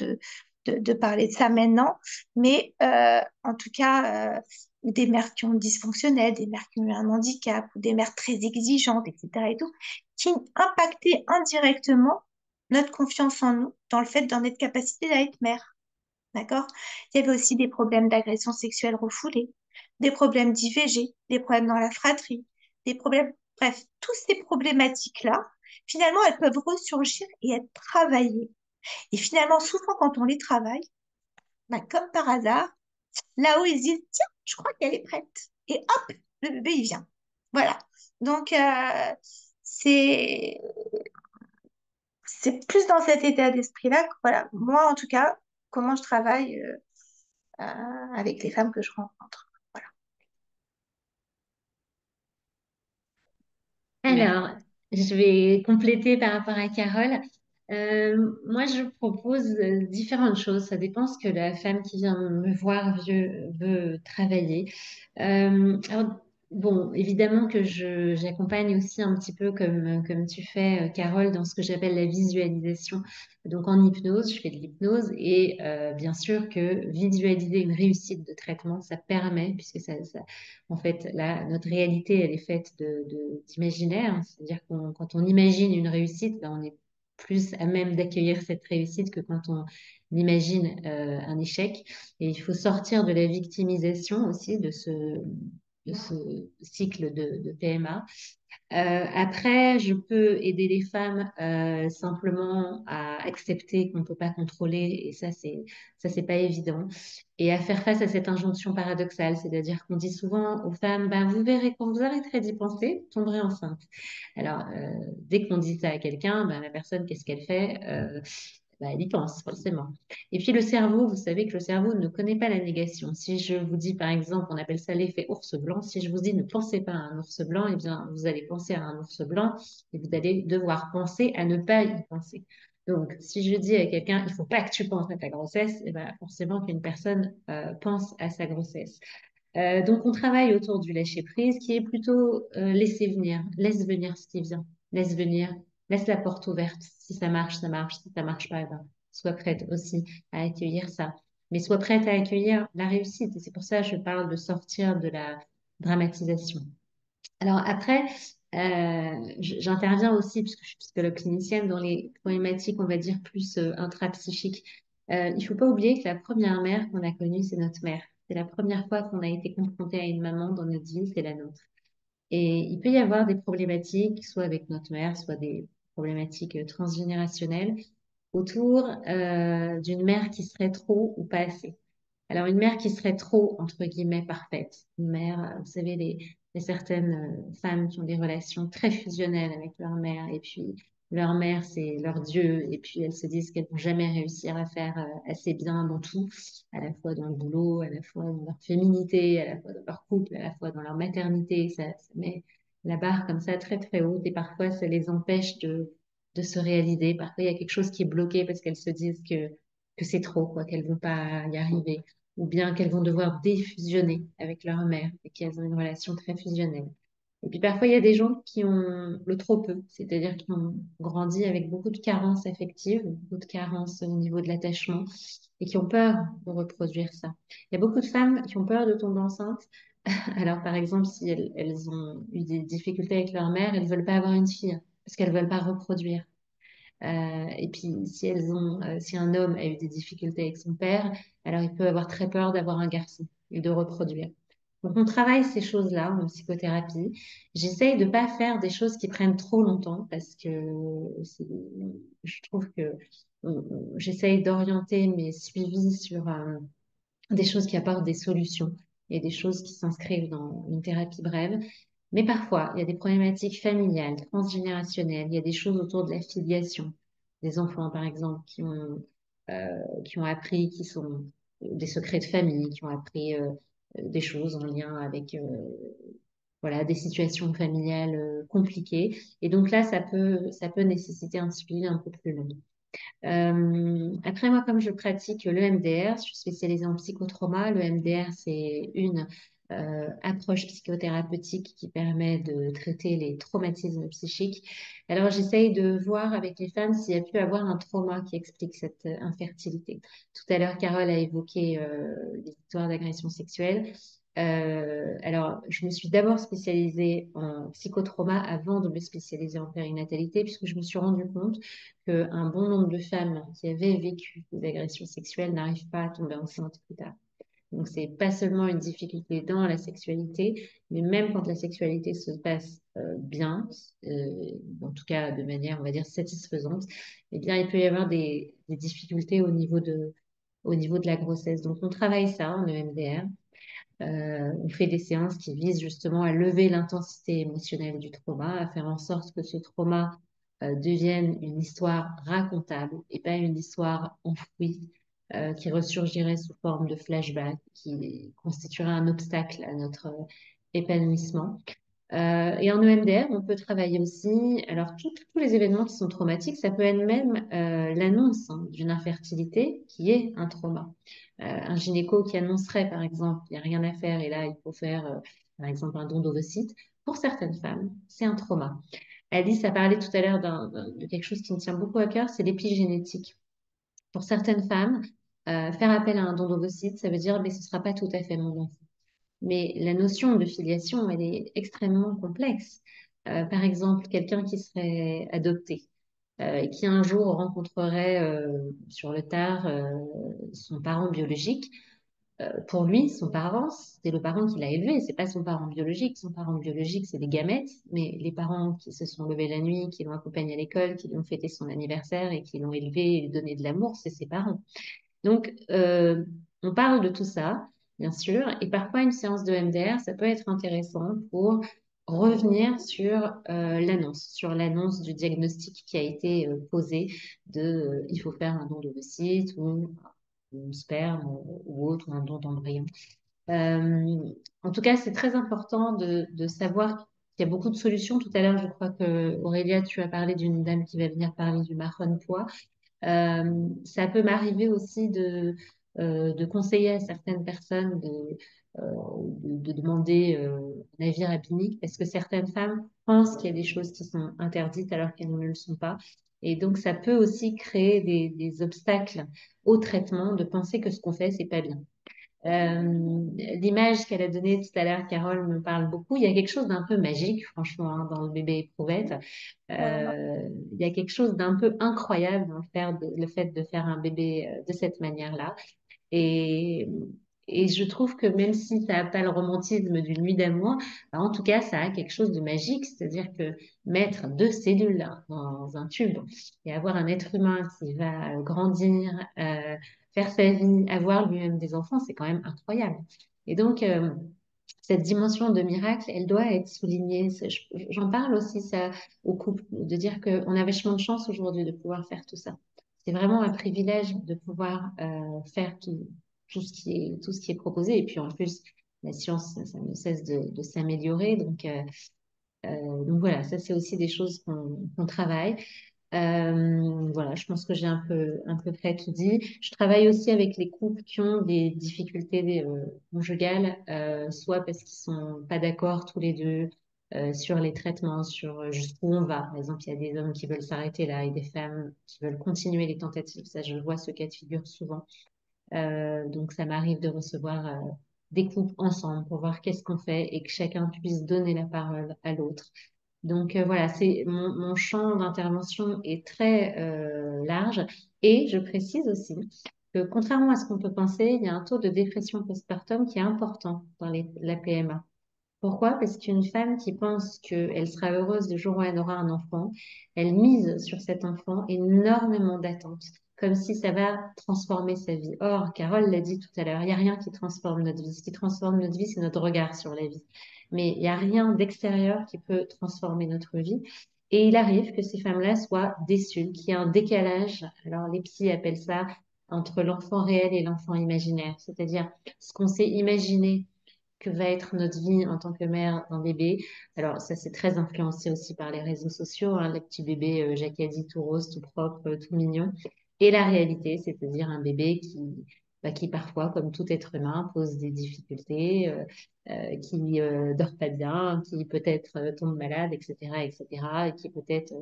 de parler de ça maintenant, mais en tout cas, des mères qui ont dysfonctionnel, des mères qui ont eu un handicap, ou des mères très exigeantes, etc. et tout, qui impactaient indirectement notre confiance en nous, dans le fait, dans notre capacité à être mère. D'accord? Il y avait aussi des problèmes d'agression sexuelle refoulée, des problèmes d'IVG, des problèmes dans la fratrie, des problèmes, bref, toutes ces problématiques-là, finalement, elles peuvent ressurgir et être travaillées. Et finalement, souvent, quand on les travaille, bah, comme par hasard, là-haut, ils se disent, tiens, je crois qu'elle est prête. Et hop, le bébé, il vient. Voilà. Donc, c'est, c'est plus dans cet état d'esprit-là que, voilà, moi, en tout cas, comment je travaille avec les femmes que je rencontre. Voilà. Merci. Alors, je vais compléter par rapport à Carole. Moi, je propose différentes choses. Ça dépend ce que la femme qui vient me voir veut travailler. Alors, bon, évidemment que j'accompagne aussi un petit peu comme tu fais, Carole, dans ce que j'appelle la visualisation. Donc, en hypnose, je fais de l'hypnose et bien sûr que visualiser une réussite de traitement, ça permet, puisque en fait, là, notre réalité, elle est faite d'imaginaire. C'est-à-dire quand on imagine une réussite, ben, on est plus à même d'accueillir cette réussite que quand on imagine un échec. Et il faut sortir de la victimisation aussi, de ce cycle de PMA. Après, je peux aider les femmes simplement à accepter qu'on ne peut pas contrôler, et ça c'est pas évident, et à faire face à cette injonction paradoxale, c'est-à-dire qu'on dit souvent aux femmes, ben, vous verrez quand vous arrêterez d'y penser, vous tomberez enceinte. Alors, dès qu'on dit ça à quelqu'un, ben, la personne, qu'est-ce qu'elle fait? Ben, elle y pense, forcément. Et puis le cerveau, vous savez que le cerveau ne connaît pas la négation. Si je vous dis, par exemple, on appelle ça l'effet ours blanc, si je vous dis ne pensez pas à un ours blanc, eh bien, vous allez penser à un ours blanc et vous allez devoir penser à ne pas y penser. Donc, si je dis à quelqu'un, il faut pas que tu penses à ta grossesse, eh ben, forcément qu'une personne pense à sa grossesse. Donc, on travaille autour du lâcher-prise qui est plutôt laisse venir ce qui vient, laisse venir, laisse la porte ouverte. Si ça marche, ça marche. Si ça marche pas, eh ben, sois prête aussi à accueillir ça. Mais sois prête à accueillir la réussite. Et c'est pour ça que je parle de sortir de la dramatisation. Alors après, j'interviens aussi, puisque je suis psychologue clinicienne, dans les problématiques, on va dire, plus intrapsychiques. Il ne faut pas oublier que la première mère qu'on a connue, c'est notre mère. C'est la première fois qu'on a été confronté à une maman dans notre vie, c'est la nôtre. Et il peut y avoir des problématiques, soit avec notre mère, soit des problématiques transgénérationnelles, autour d'une mère qui serait trop ou pas assez. Alors, une mère qui serait trop, entre guillemets, parfaite. Une mère, vous savez, les certaines femmes qui ont des relations très fusionnelles avec leur mère, et puis leur mère, c'est leur Dieu, et puis elles se disent qu'elles vont jamais réussir à faire assez bien dans tout, à la fois dans le boulot, à la fois dans leur féminité, à la fois dans leur couple, à la fois dans leur maternité. Ça met la barre comme ça très, très haute, et parfois, ça les empêche de se réaliser. Parfois, il y a quelque chose qui est bloqué parce qu'elles se disent que c'est trop, quoi, qu'elles vont pas y arriver ou bien qu'elles vont devoir défusionner avec leur mère et qu'elles ont une relation très fusionnelle. Et puis parfois, il y a des gens qui ont le trop peu, c'est-à-dire qui ont grandi avec beaucoup de carences affectives, beaucoup de carences au niveau de l'attachement et qui ont peur de reproduire ça. Il y a beaucoup de femmes qui ont peur de tomber enceinte. Alors, par exemple, si elles ont eu des difficultés avec leur mère, elles ne veulent pas avoir une fille parce qu'elles ne veulent pas reproduire. Et puis, si un homme a eu des difficultés avec son père, alors il peut avoir très peur d'avoir un garçon et de reproduire. Donc, on travaille ces choses-là en psychothérapie. J'essaye de ne pas faire des choses qui prennent trop longtemps parce que je trouve que j'essaye d'orienter mes suivis sur des choses qui apportent des solutions et des choses qui s'inscrivent dans une thérapie brève. Mais parfois, il y a des problématiques familiales, transgénérationnelles, il y a des choses autour de la filiation. Des enfants, par exemple, qui ont appris, qui sont des secrets de famille, qui ont appris des choses en lien avec voilà, des situations familiales compliquées. Et donc là, ça peut nécessiter un suivi un peu plus long. Après, moi, comme je pratique le MDR, je suis spécialisée en psychotrauma. Le MDR, c'est une approche psychothérapeutique qui permet de traiter les traumatismes psychiques. Alors, j'essaye de voir avec les femmes s'il y a pu avoir un trauma qui explique cette infertilité. Tout à l'heure, Carole a évoqué les histoires d'agression sexuelle. Alors, je me suis d'abord spécialisée en psychotrauma avant de me spécialiser en périnatalité, puisque je me suis rendu compte qu'un bon nombre de femmes qui avaient vécu des agressions sexuelles n'arrivent pas à tomber enceinte plus tard. Donc, c'est pas seulement une difficulté dans la sexualité, mais même quand la sexualité se passe bien, en tout cas de manière, on va dire, satisfaisante, eh bien, il peut y avoir des difficultés au niveau de la grossesse. Donc, on travaille ça en EMDR. On fait des séances qui visent justement à lever l'intensité émotionnelle du trauma, à faire en sorte que ce trauma devienne une histoire racontable et pas une histoire enfouie qui ressurgirait sous forme de flashback, qui constituerait un obstacle à notre épanouissement. Et en EMDR, on peut travailler aussi, alors tous les événements qui sont traumatiques, ça peut être même l'annonce d'une infertilité qui est un trauma. Un gynéco qui annoncerait, par exemple, il n'y a rien à faire et là, il faut faire, par exemple, un don d'ovocytes, pour certaines femmes, c'est un trauma. Alice a parlé tout à l'heure de quelque chose qui me tient beaucoup à cœur, c'est l'épigénétique. Pour certaines femmes, faire appel à un don d'ovocytes, ça veut dire, mais ce ne sera pas tout à fait mon enfant. Mais la notion de filiation, elle est extrêmement complexe. Par exemple, quelqu'un qui serait adopté et qui un jour rencontrerait sur le tard son parent biologique. Pour lui, son parent, c'est le parent qui l'a élevé, c'est pas son parent biologique. Son parent biologique, c'est des gamètes, mais les parents qui se sont levés la nuit, qui l'ont accompagné à l'école, qui lui ont fêté son anniversaire et qui l'ont élevé et lui donné de l'amour, c'est ses parents. Donc, on parle de tout ça, bien sûr, et parfois une séance de MDR, ça peut être intéressant pour revenir sur l'annonce du diagnostic qui a été posé de il faut faire un don d'ovocytes ou un sperme ou autre, ou un don d'embryon. En tout cas, c'est très important de savoir qu'il y a beaucoup de solutions. Tout à l'heure, je crois que Aurélia, tu as parlé d'une dame qui va venir parler du marron poids. Ça peut m'arriver aussi de conseiller à certaines personnes de demander un avis rabbinique parce que certaines femmes pensent qu'il y a des choses qui sont interdites alors qu'elles ne le sont pas. Et donc, ça peut aussi créer des obstacles au traitement de penser que ce qu'on fait, c'est pas bien. L'image qu'elle a donnée tout à l'heure, Carole, me parle beaucoup. Il y a quelque chose d'un peu magique, franchement, hein, dans le bébé éprouvette. Il y a quelque chose d'un peu incroyable dans le fait de faire un bébé de cette manière-là. Et, et je trouve que même si ça n'a pas le romantisme d'une nuit d'amour, bah, en tout cas, ça a quelque chose de magique. C'est-à-dire que mettre deux cellules dans un tube et avoir un être humain qui va grandir, faire sa vie, avoir lui-même des enfants, c'est quand même incroyable. Et donc, cette dimension de miracle, elle doit être soulignée. J'en parle aussi ça au couple, de dire qu'on a vachement de chance aujourd'hui de pouvoir faire tout ça. C'est vraiment un privilège de pouvoir faire tout ce qui est proposé. Et puis en plus, la science, ça ne cesse de s'améliorer. Donc voilà, ça c'est aussi des choses qu'on travaille. Voilà, je pense que j'ai un peu près tout dit. Je travaille aussi avec les couples qui ont des difficultés conjugales, soit parce qu'ils sont pas d'accord tous les deux sur les traitements, sur jusqu'où on va. Par exemple, il y a des hommes qui veulent s'arrêter là et des femmes qui veulent continuer les tentatives. Ça, je vois ce cas de figure souvent. Donc, ça m'arrive de recevoir des couples ensemble pour voir qu'est-ce qu'on fait et que chacun puisse donner la parole à l'autre. Donc voilà, c'est mon champ d'intervention est très large et je précise aussi que contrairement à ce qu'on peut penser, il y a un taux de dépression postpartum qui est important dans la PMA. Pourquoi? Parce qu'une femme qui pense qu'elle sera heureuse le jour où elle aura un enfant, elle mise sur cet enfant énormément d'attentes, comme si ça va transformer sa vie. Or, Carole l'a dit tout à l'heure, il n'y a rien qui transforme notre vie. Ce qui transforme notre vie, c'est notre regard sur la vie. Mais il n'y a rien d'extérieur qui peut transformer notre vie. Et il arrive que ces femmes-là soient déçues, qu'il y ait un décalage. Alors, les psys appellent ça entre l'enfant réel et l'enfant imaginaire. C'est-à-dire, ce qu'on s'est imaginé que va être notre vie en tant que mère d'un bébé. Alors, ça, c'est très influencé aussi par les réseaux sociaux, hein, le petit bébé Jacadi tout rose, tout propre, tout mignon. Et la réalité, c'est-à-dire un bébé qui parfois, comme tout être humain, pose des difficultés, qui dort pas bien, qui peut-être tombe malade, etc., etc., et qui peut-être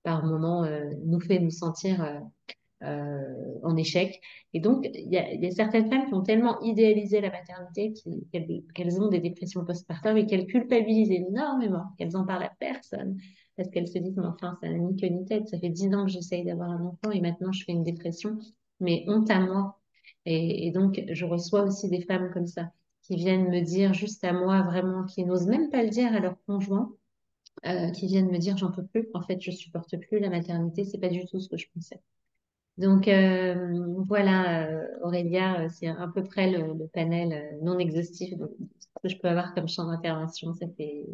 par moment nous fait nous sentir en échec. Et donc, il y a certaines femmes qui ont tellement idéalisé la maternité qu'elles ont des dépressions postpartum et qu'elles culpabilisent énormément, qu'elles en parlent à personne. Parce qu'elles se disent, mais enfin, ça n'a ni queue ni tête. Ça fait 10 ans que j'essaye d'avoir un enfant et maintenant je fais une dépression. Mais honte à moi. Et donc, je reçois aussi des femmes comme ça qui viennent me dire juste à moi, vraiment, qui n'osent même pas le dire à leur conjoint, qui viennent me dire, j'en peux plus. En fait, je supporte plus la maternité. C'est pas du tout ce que je pensais. Donc voilà, Aurélia, c'est à peu près le panel non exhaustif de ce que je peux avoir comme champ d'intervention. Ça fait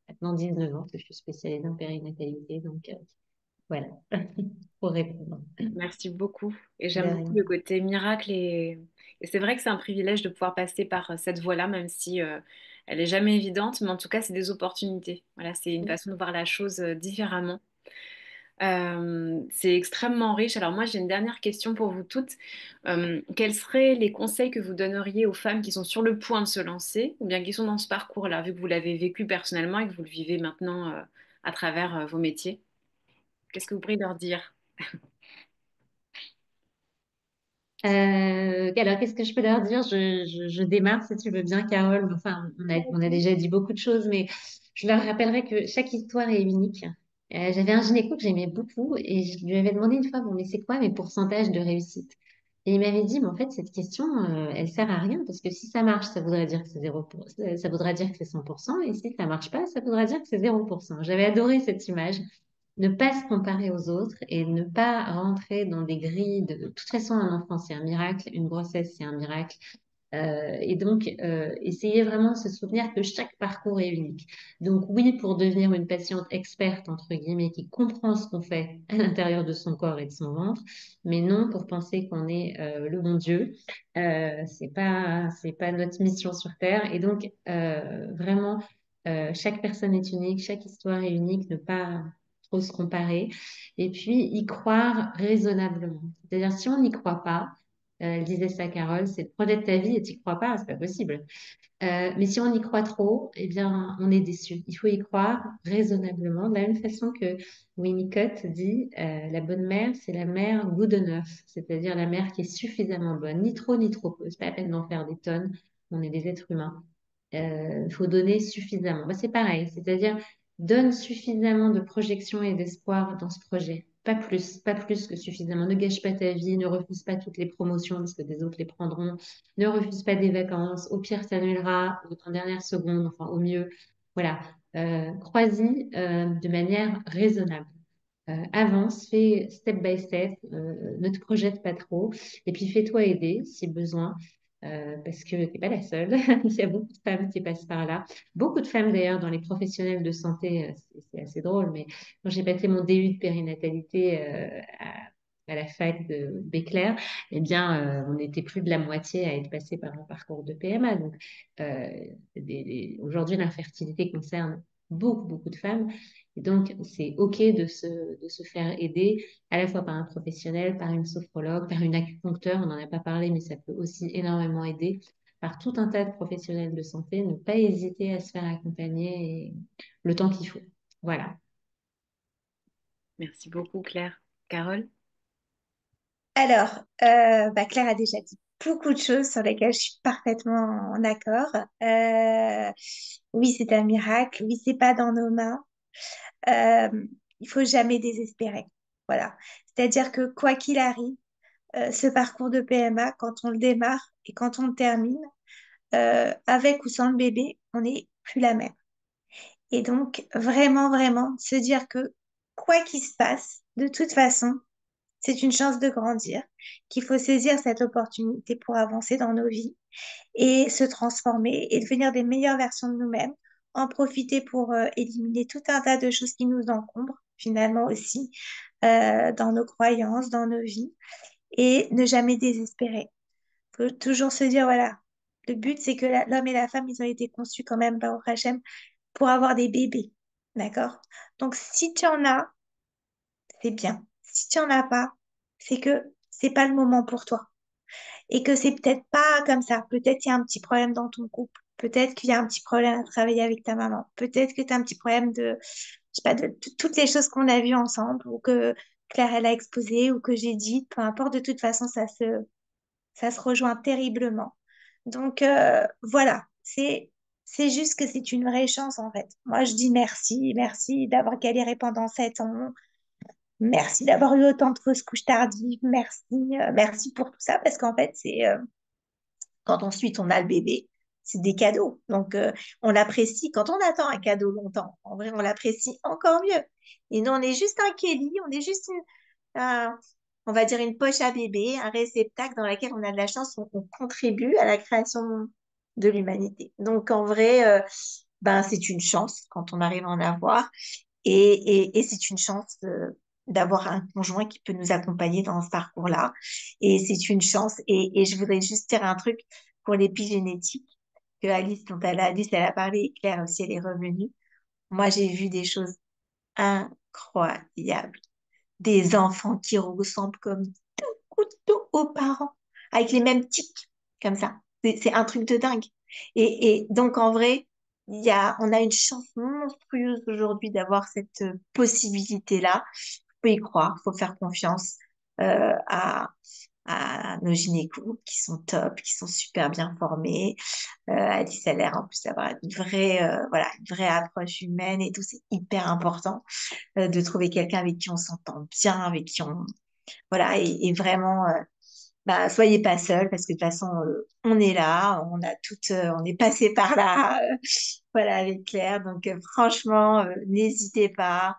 maintenant 19 ans que je suis spécialisée en périnatalité, donc voilà, pour répondre. Merci beaucoup. Et De j'aime beaucoup rien. le côté miracle. Et c'est vrai que c'est un privilège de pouvoir passer par cette voie-là, même si elle est jamais évidente. Mais en tout cas, c'est des opportunités. Voilà, c'est une façon de voir la chose différemment. C'est extrêmement riche. Alors moi, j'ai une dernière question pour vous toutes. Quels seraient les conseils que vous donneriez aux femmes qui sont sur le point de se lancer ou bien qui sont dans ce parcours-là, vu que vous l'avez vécu personnellement et que vous le vivez maintenant à travers vos métiers? Qu'est-ce que vous pourriez leur dire? Alors, qu'est-ce que je peux leur dire? Je démarre si tu veux bien, Carole. Enfin, on a déjà dit beaucoup de choses, mais je leur rappellerai que chaque histoire est unique. J'avais un gynéco que j'aimais beaucoup et je lui avais demandé une fois, bon, mais c'est quoi mes pourcentages de réussite? Et il m'avait dit, mais en fait, cette question, elle sert à rien parce que si ça marche, ça voudrait dire que c'est 0%, ça voudrait dire que c'est 100%, et si ça marche pas, ça voudrait dire que c'est 0%. J'avais adoré cette image. Ne pas se comparer aux autres et ne pas rentrer dans des grilles de toute façon, un enfant, c'est un miracle, une grossesse, c'est un miracle. Et donc, essayer vraiment de se souvenir que chaque parcours est unique. Donc, oui, pour devenir une patiente experte, entre guillemets, qui comprend ce qu'on fait à l'intérieur de son corps et de son ventre, mais non pour penser qu'on est le bon Dieu. C'est pas notre mission sur Terre. Et donc, vraiment, chaque personne est unique, chaque histoire est unique, ne pas trop se comparer. Et puis, y croire raisonnablement. C'est-à-dire, si on n'y croit pas, elle disait ça, Carole, c'est le projet de ta vie et tu n'y crois pas, c'est pas possible. Mais si on y croit trop, eh bien, on est déçu. Il faut y croire raisonnablement, de la même façon que Winnicott dit, la bonne mère, c'est la mère good enough, c'est-à-dire la mère qui est suffisamment bonne, ni trop ni trop peu. C'est pas la peine d'en faire des tonnes. On est des êtres humains. Il faut donner suffisamment. Bah, c'est pareil, c'est-à-dire donne suffisamment de projection et d'espoir dans ce projet. Pas plus que suffisamment. Ne gâche pas ta vie, ne refuse pas toutes les promotions parce que des autres les prendront. Ne refuse pas des vacances. Au pire, ça annulera en dernière seconde, enfin au mieux. Voilà. Crois-y de manière raisonnable. Avance, fais step by step, ne te projette pas trop, et puis fais-toi aider si besoin, parce que tu n'es pas la seule. Il y a beaucoup de femmes qui passent par là. Beaucoup de femmes d'ailleurs dans les professionnels de santé, c'est assez drôle, mais quand j'ai passé mon DU de périnatalité à la fac de Béclair, eh bien, on était plus de la moitié à être passé par un parcours de PMA. Donc, euh, aujourd'hui, l'infertilité concerne beaucoup de femmes. Et donc, c'est OK de se faire aider à la fois par un professionnel, par une sophrologue, par une acupuncteur, on n'en a pas parlé, mais ça peut aussi énormément aider, par tout un tas de professionnels de santé, ne pas hésiter à se faire accompagner le temps qu'il faut. Voilà. Merci beaucoup, Claire. Carole? Alors, Claire a déjà dit beaucoup de choses sur lesquelles je suis parfaitement en accord. Oui, c'est un miracle. Oui, c'est pas dans nos mains. Euh, il faut jamais désespérer. Voilà. C'est-à-dire que quoi qu'il arrive, ce parcours de PMA, quand on le démarre et quand on le termine, avec ou sans le bébé, on n'est plus la même. Et donc, vraiment, se dire que quoi qu'il se passe, de toute façon, c'est une chance de grandir, qu'il faut saisir cette opportunité pour avancer dans nos vies et se transformer et devenir des meilleures versions de nous-mêmes, en profiter pour éliminer tout un tas de choses qui nous encombrent, finalement aussi, dans nos croyances, dans nos vies, et ne jamais désespérer. Il faut toujours se dire, voilà, le but, c'est que l'homme et la femme, ils ont été conçus quand même, par Hachem, pour avoir des bébés. D'accord? Donc, si tu en as, c'est bien. Si tu en as pas, c'est que c'est pas le moment pour toi. et que c'est peut-être pas comme ça. Peut-être qu'il y a un petit problème dans ton couple. Peut-être qu'il y a un petit problème à travailler avec ta maman. Peut-être que tu as un petit problème de, je sais pas, de toutes les choses qu'on a vues ensemble ou que Claire, elle a exposé ou que j'ai dit. Peu importe, de toute façon, ça se rejoint terriblement. Donc, voilà. C'est juste que c'est une vraie chance, en fait. Moi, je dis merci. Merci d'avoir galéré pendant 7 ans. Merci d'avoir eu autant de fausses couches tardives. Merci, merci pour tout ça parce qu'en fait, quand ensuite on a le bébé, c'est des cadeaux. Donc, on l'apprécie quand on attend un cadeau longtemps. En vrai, on l'apprécie encore mieux. Et nous, on est juste un Kelly, on est juste on va dire une poche à bébé, un réceptacle dans lequel on a de la chance, on contribue à la création de l'humanité. Donc, en vrai, ben, c'est une chance quand on arrive à en avoir. Et c'est une chance d'avoir un conjoint qui peut nous accompagner dans ce parcours-là. Et c'est une chance. Et je voudrais juste dire un truc pour l'épigénétique que Alice, elle a parlé, et Claire aussi, elle est revenue. Moi, j'ai vu des choses incroyables. Des enfants qui ressemblent comme deux couteaux aux parents, avec les mêmes tics, comme ça. C'est un truc de dingue. Et donc, en vrai, on a une chance monstrueuse aujourd'hui d'avoir cette possibilité-là. Faut y croire, faut faire confiance à nos gynécos qui sont top, qui sont super bien formés. Alice a l'air en plus d'avoir voilà, une vraie approche humaine et tout. C'est hyper important de trouver quelqu'un avec qui on s'entend bien, avec qui on... Voilà, et vraiment, bah, soyez pas seuls parce que de toute façon, on est là, on est passé par là, voilà, avec Claire. Donc, franchement, n'hésitez pas.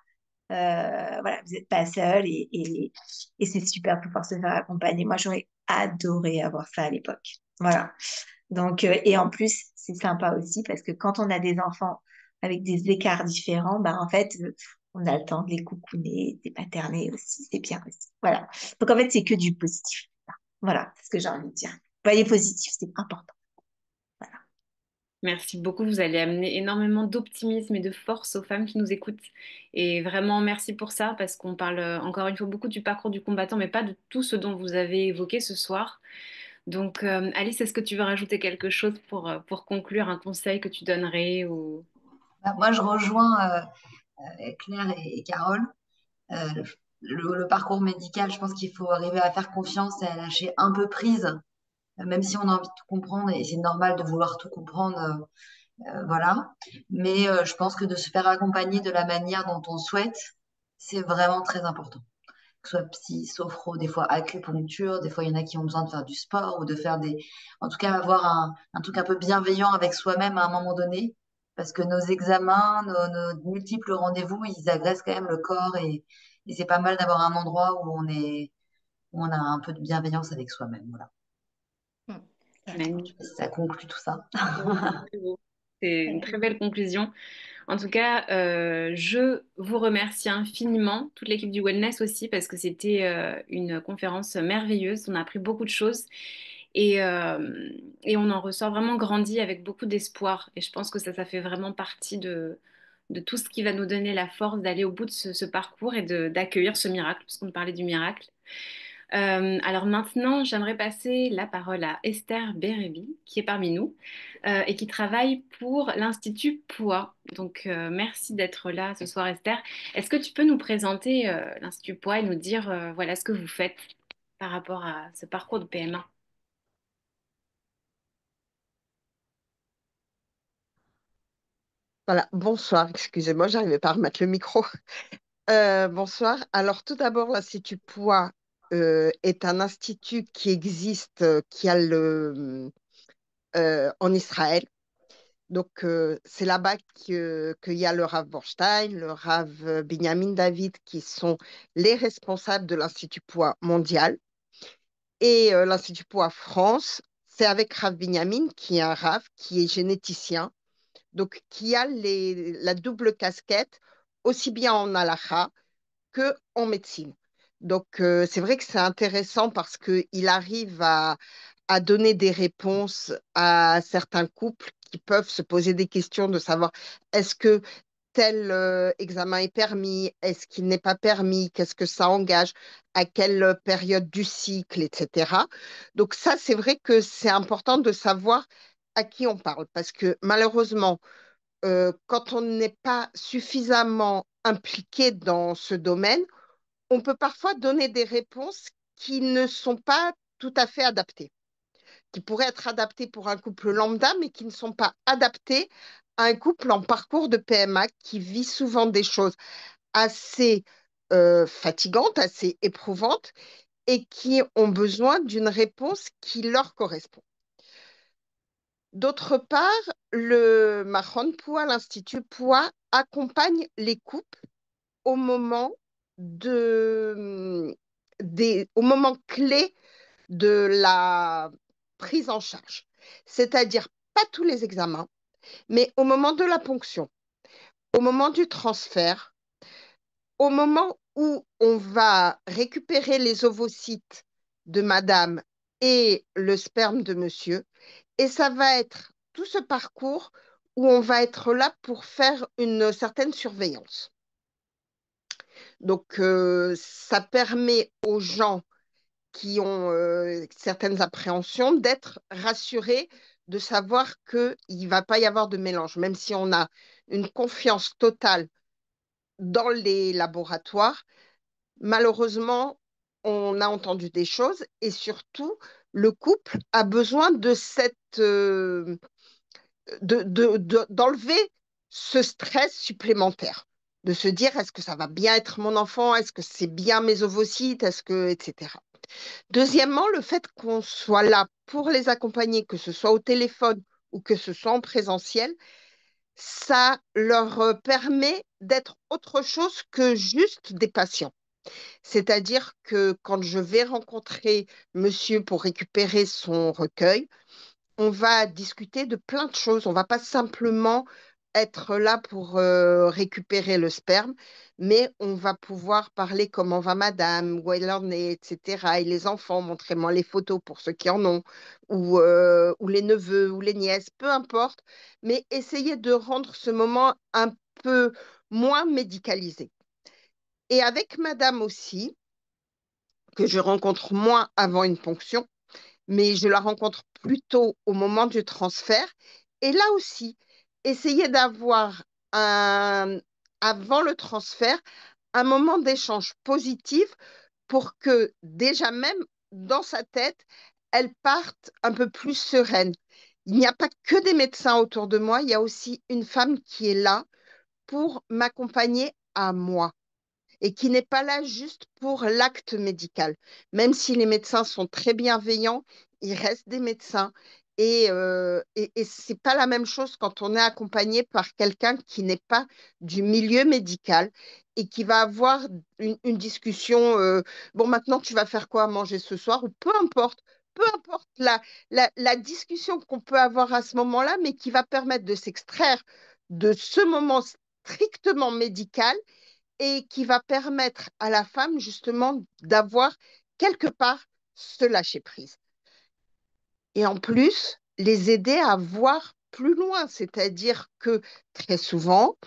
Voilà, vous n'êtes pas seul et c'est super de pouvoir se faire accompagner. Moi, j'aurais adoré avoir ça à l'époque. Voilà. Donc, et en plus, c'est sympa aussi parce que quand on a des enfants avec des écarts différents, bah, en fait, on a le temps de les coucouner, de les paterner aussi. C'est bien aussi. Voilà. Donc, en fait, c'est que du positif. Voilà, c'est ce que j'ai envie de dire. Voyez positif, c'est important. Voilà. Merci beaucoup. Vous allez amener énormément d'optimisme et de force aux femmes qui nous écoutent. Et vraiment, merci pour ça, parce qu'on parle encore une fois beaucoup du parcours du combattant, mais pas de tout ce dont vous avez évoqué ce soir. Donc, Alice, est-ce que tu veux rajouter quelque chose pour conclure, un conseil que tu donnerais ou... Bah, moi, je rejoins Claire et Carole. Euh, le parcours médical, je pense qu'il faut arriver à faire confiance et à lâcher un peu prise, même si on a envie de tout comprendre, et c'est normal de vouloir tout comprendre, voilà. Mais je pense que de se faire accompagner de la manière dont on souhaite, c'est vraiment très important. Que ce soit psy, sophro, des fois acupuncture, des fois il y en a qui ont besoin de faire du sport ou de faire des... En tout cas, avoir un truc un peu bienveillant avec soi-même à un moment donné, parce que nos examens, nos multiples rendez-vous, ils agressent quand même le corps et c'est pas mal d'avoir un endroit où on a un peu de bienveillance avec soi-même. Voilà. Je sais pas si ça conclut tout ça. C'est une très belle conclusion. En tout cas, je vous remercie infiniment, toute l'équipe du Wellness aussi, parce que c'était une conférence merveilleuse. On a appris beaucoup de choses et on en ressort vraiment grandi avec beaucoup d'espoir. Et je pense que ça fait vraiment partie de tout ce qui va nous donner la force d'aller au bout de ce parcours et d'accueillir ce miracle, parce qu'on parlait du miracle. Alors maintenant, j'aimerais passer la parole à Esther Bérébi, qui est parmi nous et qui travaille pour l'Institut POA. Donc, merci d'être là ce soir, Esther. Est-ce que tu peux nous présenter l'Institut POA et nous dire voilà ce que vous faites par rapport à ce parcours de PMA? Voilà, bonsoir, excusez-moi, j'arrivais pas à remettre le micro. Bonsoir. Alors, tout d'abord, l'Institut POA est un institut qui existe, qui a en Israël. Donc, c'est là-bas qu'il y a le Rav Borstein, le Rav Binyamin David, qui sont les responsables de l'Institut POA mondial. Et l'Institut POA France, c'est avec Rav Binyamin, qui est un Rav, qui est généticien, donc qui a la double casquette, aussi bien en halakha que en médecine. Donc, c'est vrai que c'est intéressant parce qu'il arrive à donner des réponses à certains couples qui peuvent se poser des questions de savoir est-ce que tel examen est permis, est-ce qu'il n'est pas permis, qu'est-ce que ça engage, à quelle période du cycle, etc. Donc ça, c'est vrai que c'est important de savoir à qui on parle, parce que malheureusement, quand on n'est pas suffisamment impliqué dans ce domaine, on peut parfois donner des réponses qui ne sont pas tout à fait adaptées, qui pourraient être adaptées pour un couple lambda, mais qui ne sont pas adaptées à un couple en parcours de PMA qui vit souvent des choses assez fatigantes, assez éprouvantes, et qui ont besoin d'une réponse qui leur correspond. D'autre part, le Mahon Pua, l'Institut Pua, accompagne les couples au moment au moment clé de la prise en charge. C'est-à-dire pas tous les examens, mais au moment de la ponction, au moment du transfert, au moment où on va récupérer les ovocytes de madame et le sperme de monsieur. Et ça va être tout ce parcours où on va être là pour faire une certaine surveillance. Donc, ça permet aux gens qui ont certaines appréhensions d'être rassurés, de savoir qu'il ne va pas y avoir de mélange, même si on a une confiance totale dans les laboratoires. Malheureusement, on a entendu des choses et surtout, le couple a besoin de d'enlever ce stress supplémentaire, de se dire est-ce que ça va bien être mon enfant, est-ce que c'est bien mes ovocytes, etc. Deuxièmement, le fait qu'on soit là pour les accompagner, que ce soit au téléphone ou que ce soit en présentiel, ça leur permet d'être autre chose que juste des patients. C'est-à-dire que quand je vais rencontrer monsieur pour récupérer son recueil, on va discuter de plein de choses. On va pas simplement être là pour récupérer le sperme, mais on va pouvoir parler comment va madame, où elle en est, etc. Et les enfants, montrez-moi les photos pour ceux qui en ont, ou les neveux, ou les nièces, peu importe, mais essayer de rendre ce moment un peu moins médicalisé. Et avec madame aussi, que je rencontre moins avant une ponction, mais je la rencontre plutôt au moment du transfert. Et là aussi, essayer d'avoir avant le transfert un moment d'échange positif pour que déjà même dans sa tête, elle parte un peu plus sereine. Il n'y a pas que des médecins autour de moi, il y a aussi une femme qui est là pour m'accompagner à moi et qui n'est pas là juste pour l'acte médical. Même si les médecins sont très bienveillants, ils restent des médecins. Et ce n'est pas la même chose quand on est accompagné par quelqu'un qui n'est pas du milieu médical et qui va avoir une discussion, bon, maintenant tu vas faire quoi à manger ce soir, ou peu importe la discussion qu'on peut avoir à ce moment-là, mais qui va permettre de s'extraire de ce moment strictement médical et qui va permettre à la femme justement d'avoir quelque part ce lâcher-prise. Et en plus, les aider à voir plus loin, c'est-à-dire que très souvent,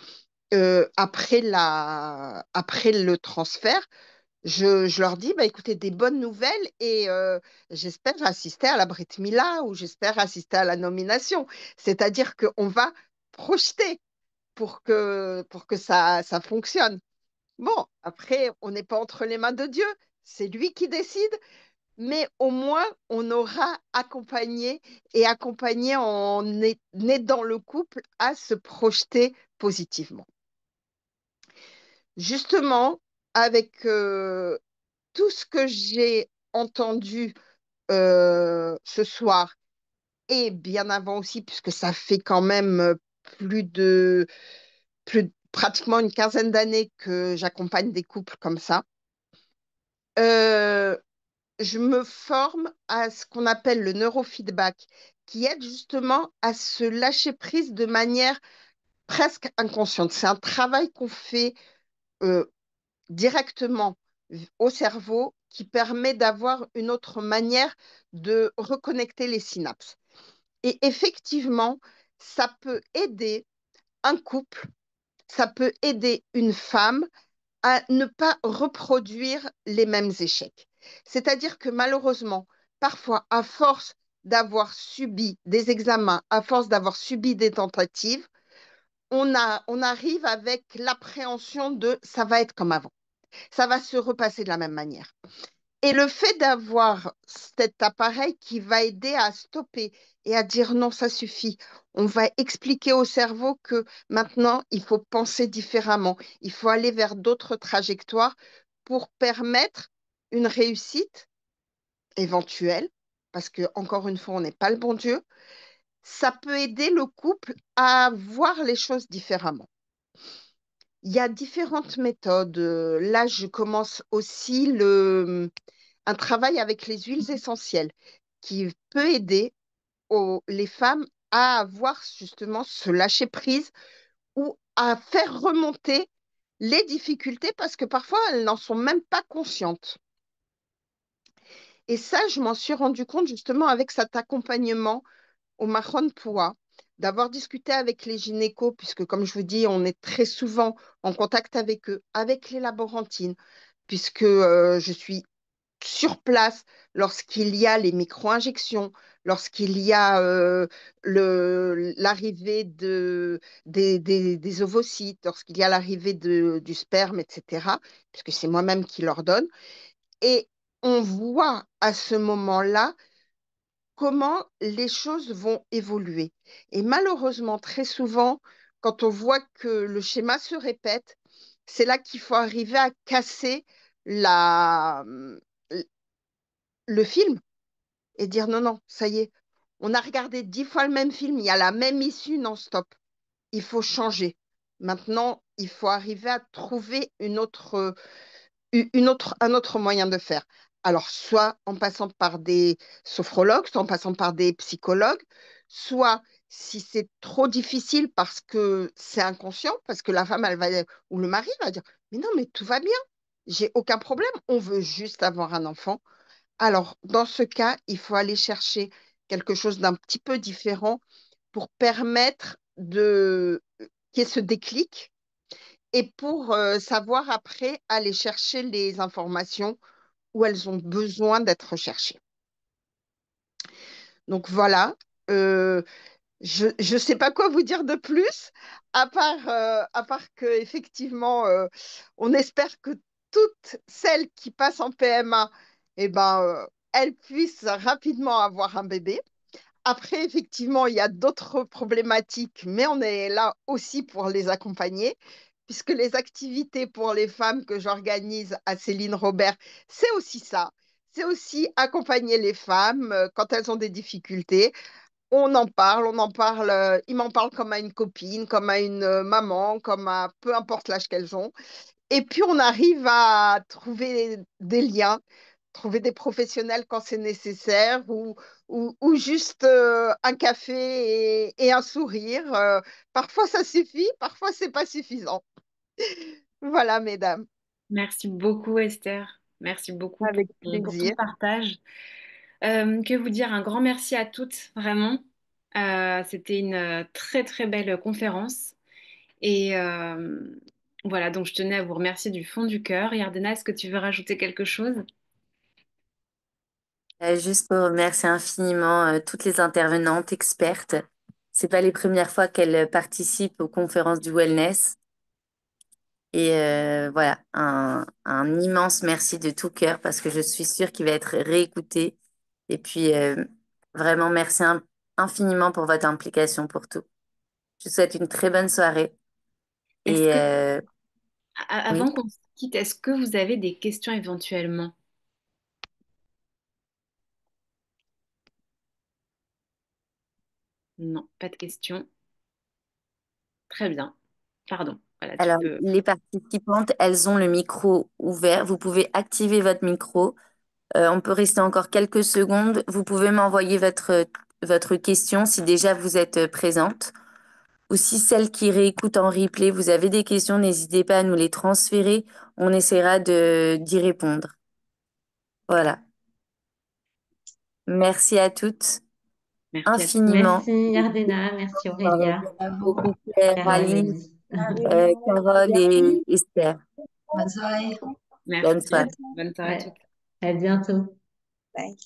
après le transfert, je leur dis, bah, écoutez, des bonnes nouvelles et j'espère assister à la Brit Mila ou j'espère assister à la nomination. C'est-à-dire qu'on va projeter pour que ça fonctionne. Bon, après, on n'est pas entre les mains de Dieu, c'est lui qui décide, mais au moins, on aura accompagné et accompagné en aidant le couple à se projeter positivement. Justement, avec tout ce que j'ai entendu ce soir et bien avant aussi, puisque ça fait quand même pratiquement une quinzaine d'années que j'accompagne des couples comme ça. Euh, je me forme à ce qu'on appelle le neurofeedback, qui aide justement à se lâcher prise de manière presque inconsciente. C'est un travail qu'on fait euh, directement au cerveau qui permet d'avoir une autre manière de reconnecter les synapses. Et effectivement, ça peut aider un couple ça peut aider une femme à ne pas reproduire les mêmes échecs. C'est-à-dire que malheureusement, parfois, à force d'avoir subi des examens, à force d'avoir subi des tentatives, on arrive avec l'appréhension de ça va être comme avant, ça va se repasser de la même manière. Et le fait d'avoir cet appareil qui va aider à stopper et à dire non, ça suffit. On va expliquer au cerveau que maintenant, il faut penser différemment. Il faut aller vers d'autres trajectoires pour permettre une réussite éventuelle, parce que, encore une fois, on n'est pas le bon Dieu. Ça peut aider le couple à voir les choses différemment. Il y a différentes méthodes. Là, je commence aussi un travail avec les huiles essentielles qui peut aider les femmes à avoir justement ce lâcher prise ou à faire remonter les difficultés parce que parfois elles n'en sont même pas conscientes. Et ça, je m'en suis rendu compte justement avec cet accompagnement au Mahon Poua, d'avoir discuté avec les gynécos, puisque comme je vous dis, on est très souvent en contact avec eux, avec les laborantines, puisque je suis sur place lorsqu'il y a les micro-injections, lorsqu'il y a l'arrivée des ovocytes, lorsqu'il y a l'arrivée du sperme, etc., puisque c'est moi-même qui leur donne. Et on voit à ce moment-là comment les choses vont évoluer. Et malheureusement, très souvent, quand on voit que le schéma se répète, c'est là qu'il faut arriver à casser la, le film et dire non, non, ça y est, on a regardé 10 fois le même film, il y a la même issue non-stop. Il faut changer. Maintenant, il faut arriver à trouver un autre moyen de faire. Alors, soit en passant par des sophrologues, soit en passant par des psychologues, soit si c'est trop difficile parce que c'est inconscient, parce que la femme, elle va, ou le mari va dire, mais non, mais tout va bien, j'ai aucun problème, on veut juste avoir un enfant. Alors, dans ce cas, il faut aller chercher quelque chose d'un petit peu différent pour permettre qu'il y ait ce déclic et pour savoir après aller chercher les informations où elles ont besoin d'être recherchées. Donc voilà, euh, je ne sais pas quoi vous dire de plus, à part que effectivement, on espère que toutes celles qui passent en PMA, eh ben, elles puissent rapidement avoir un bébé. Après, effectivement, il y a d'autres problématiques, mais on est là aussi pour les accompagner, puisque les activités pour les femmes que j'organise à Céline Robert, c'est aussi ça. C'est aussi accompagner les femmes quand elles ont des difficultés. On en parle, ils m'en parlent comme à une copine, comme à une maman, comme à peu importe l'âge qu'elles ont. Et puis, on arrive à trouver des liens, trouver des professionnels quand c'est nécessaire ou juste un café et un sourire. Parfois, ça suffit, parfois, c'est pas suffisant. Voilà, mesdames, Merci beaucoup, Esther. Merci beaucoup avec pour ton plaisir. partage. Que vous dire, un grand merci à toutes, vraiment. C'était une très très belle conférence. Et voilà, donc je tenais à vous remercier du fond du cœur. Yardena, est-ce que tu veux rajouter quelque chose? Juste pour remercier infiniment toutes les intervenantes expertes. C'est pas les premières fois qu'elles participent aux conférences du wellness. Et voilà, un immense merci de tout cœur parce que je suis sûre qu'il va être réécouté. Et puis, vraiment, merci infiniment pour votre implication pour tout. Je vous souhaite une très bonne soirée. Est-ce Et que, oui, avant qu'on se quitte, est-ce que vous avez des questions éventuellement? Non, pas de questions. Très bien. Pardon. Voilà, tu alors peux. les participantes, elles ont le micro ouvert. Vous pouvez activer votre micro. On peut rester encore quelques secondes. Vous pouvez m'envoyer votre question si déjà vous êtes présente. Ou si celles qui réécoutent en replay, vous avez des questions, n'hésitez pas à nous les transférer. On essaiera d'y répondre. Voilà. Merci à toutes Merci à tous. infiniment. Merci Yardena, merci Aurélia. Beaucoup Claire, Carole, Aline, Elise. Carole et Esther. Bonne soirée. Merci. Bonne soirée. Bonne soirée à Ouais. toutes. À bientôt. Bye.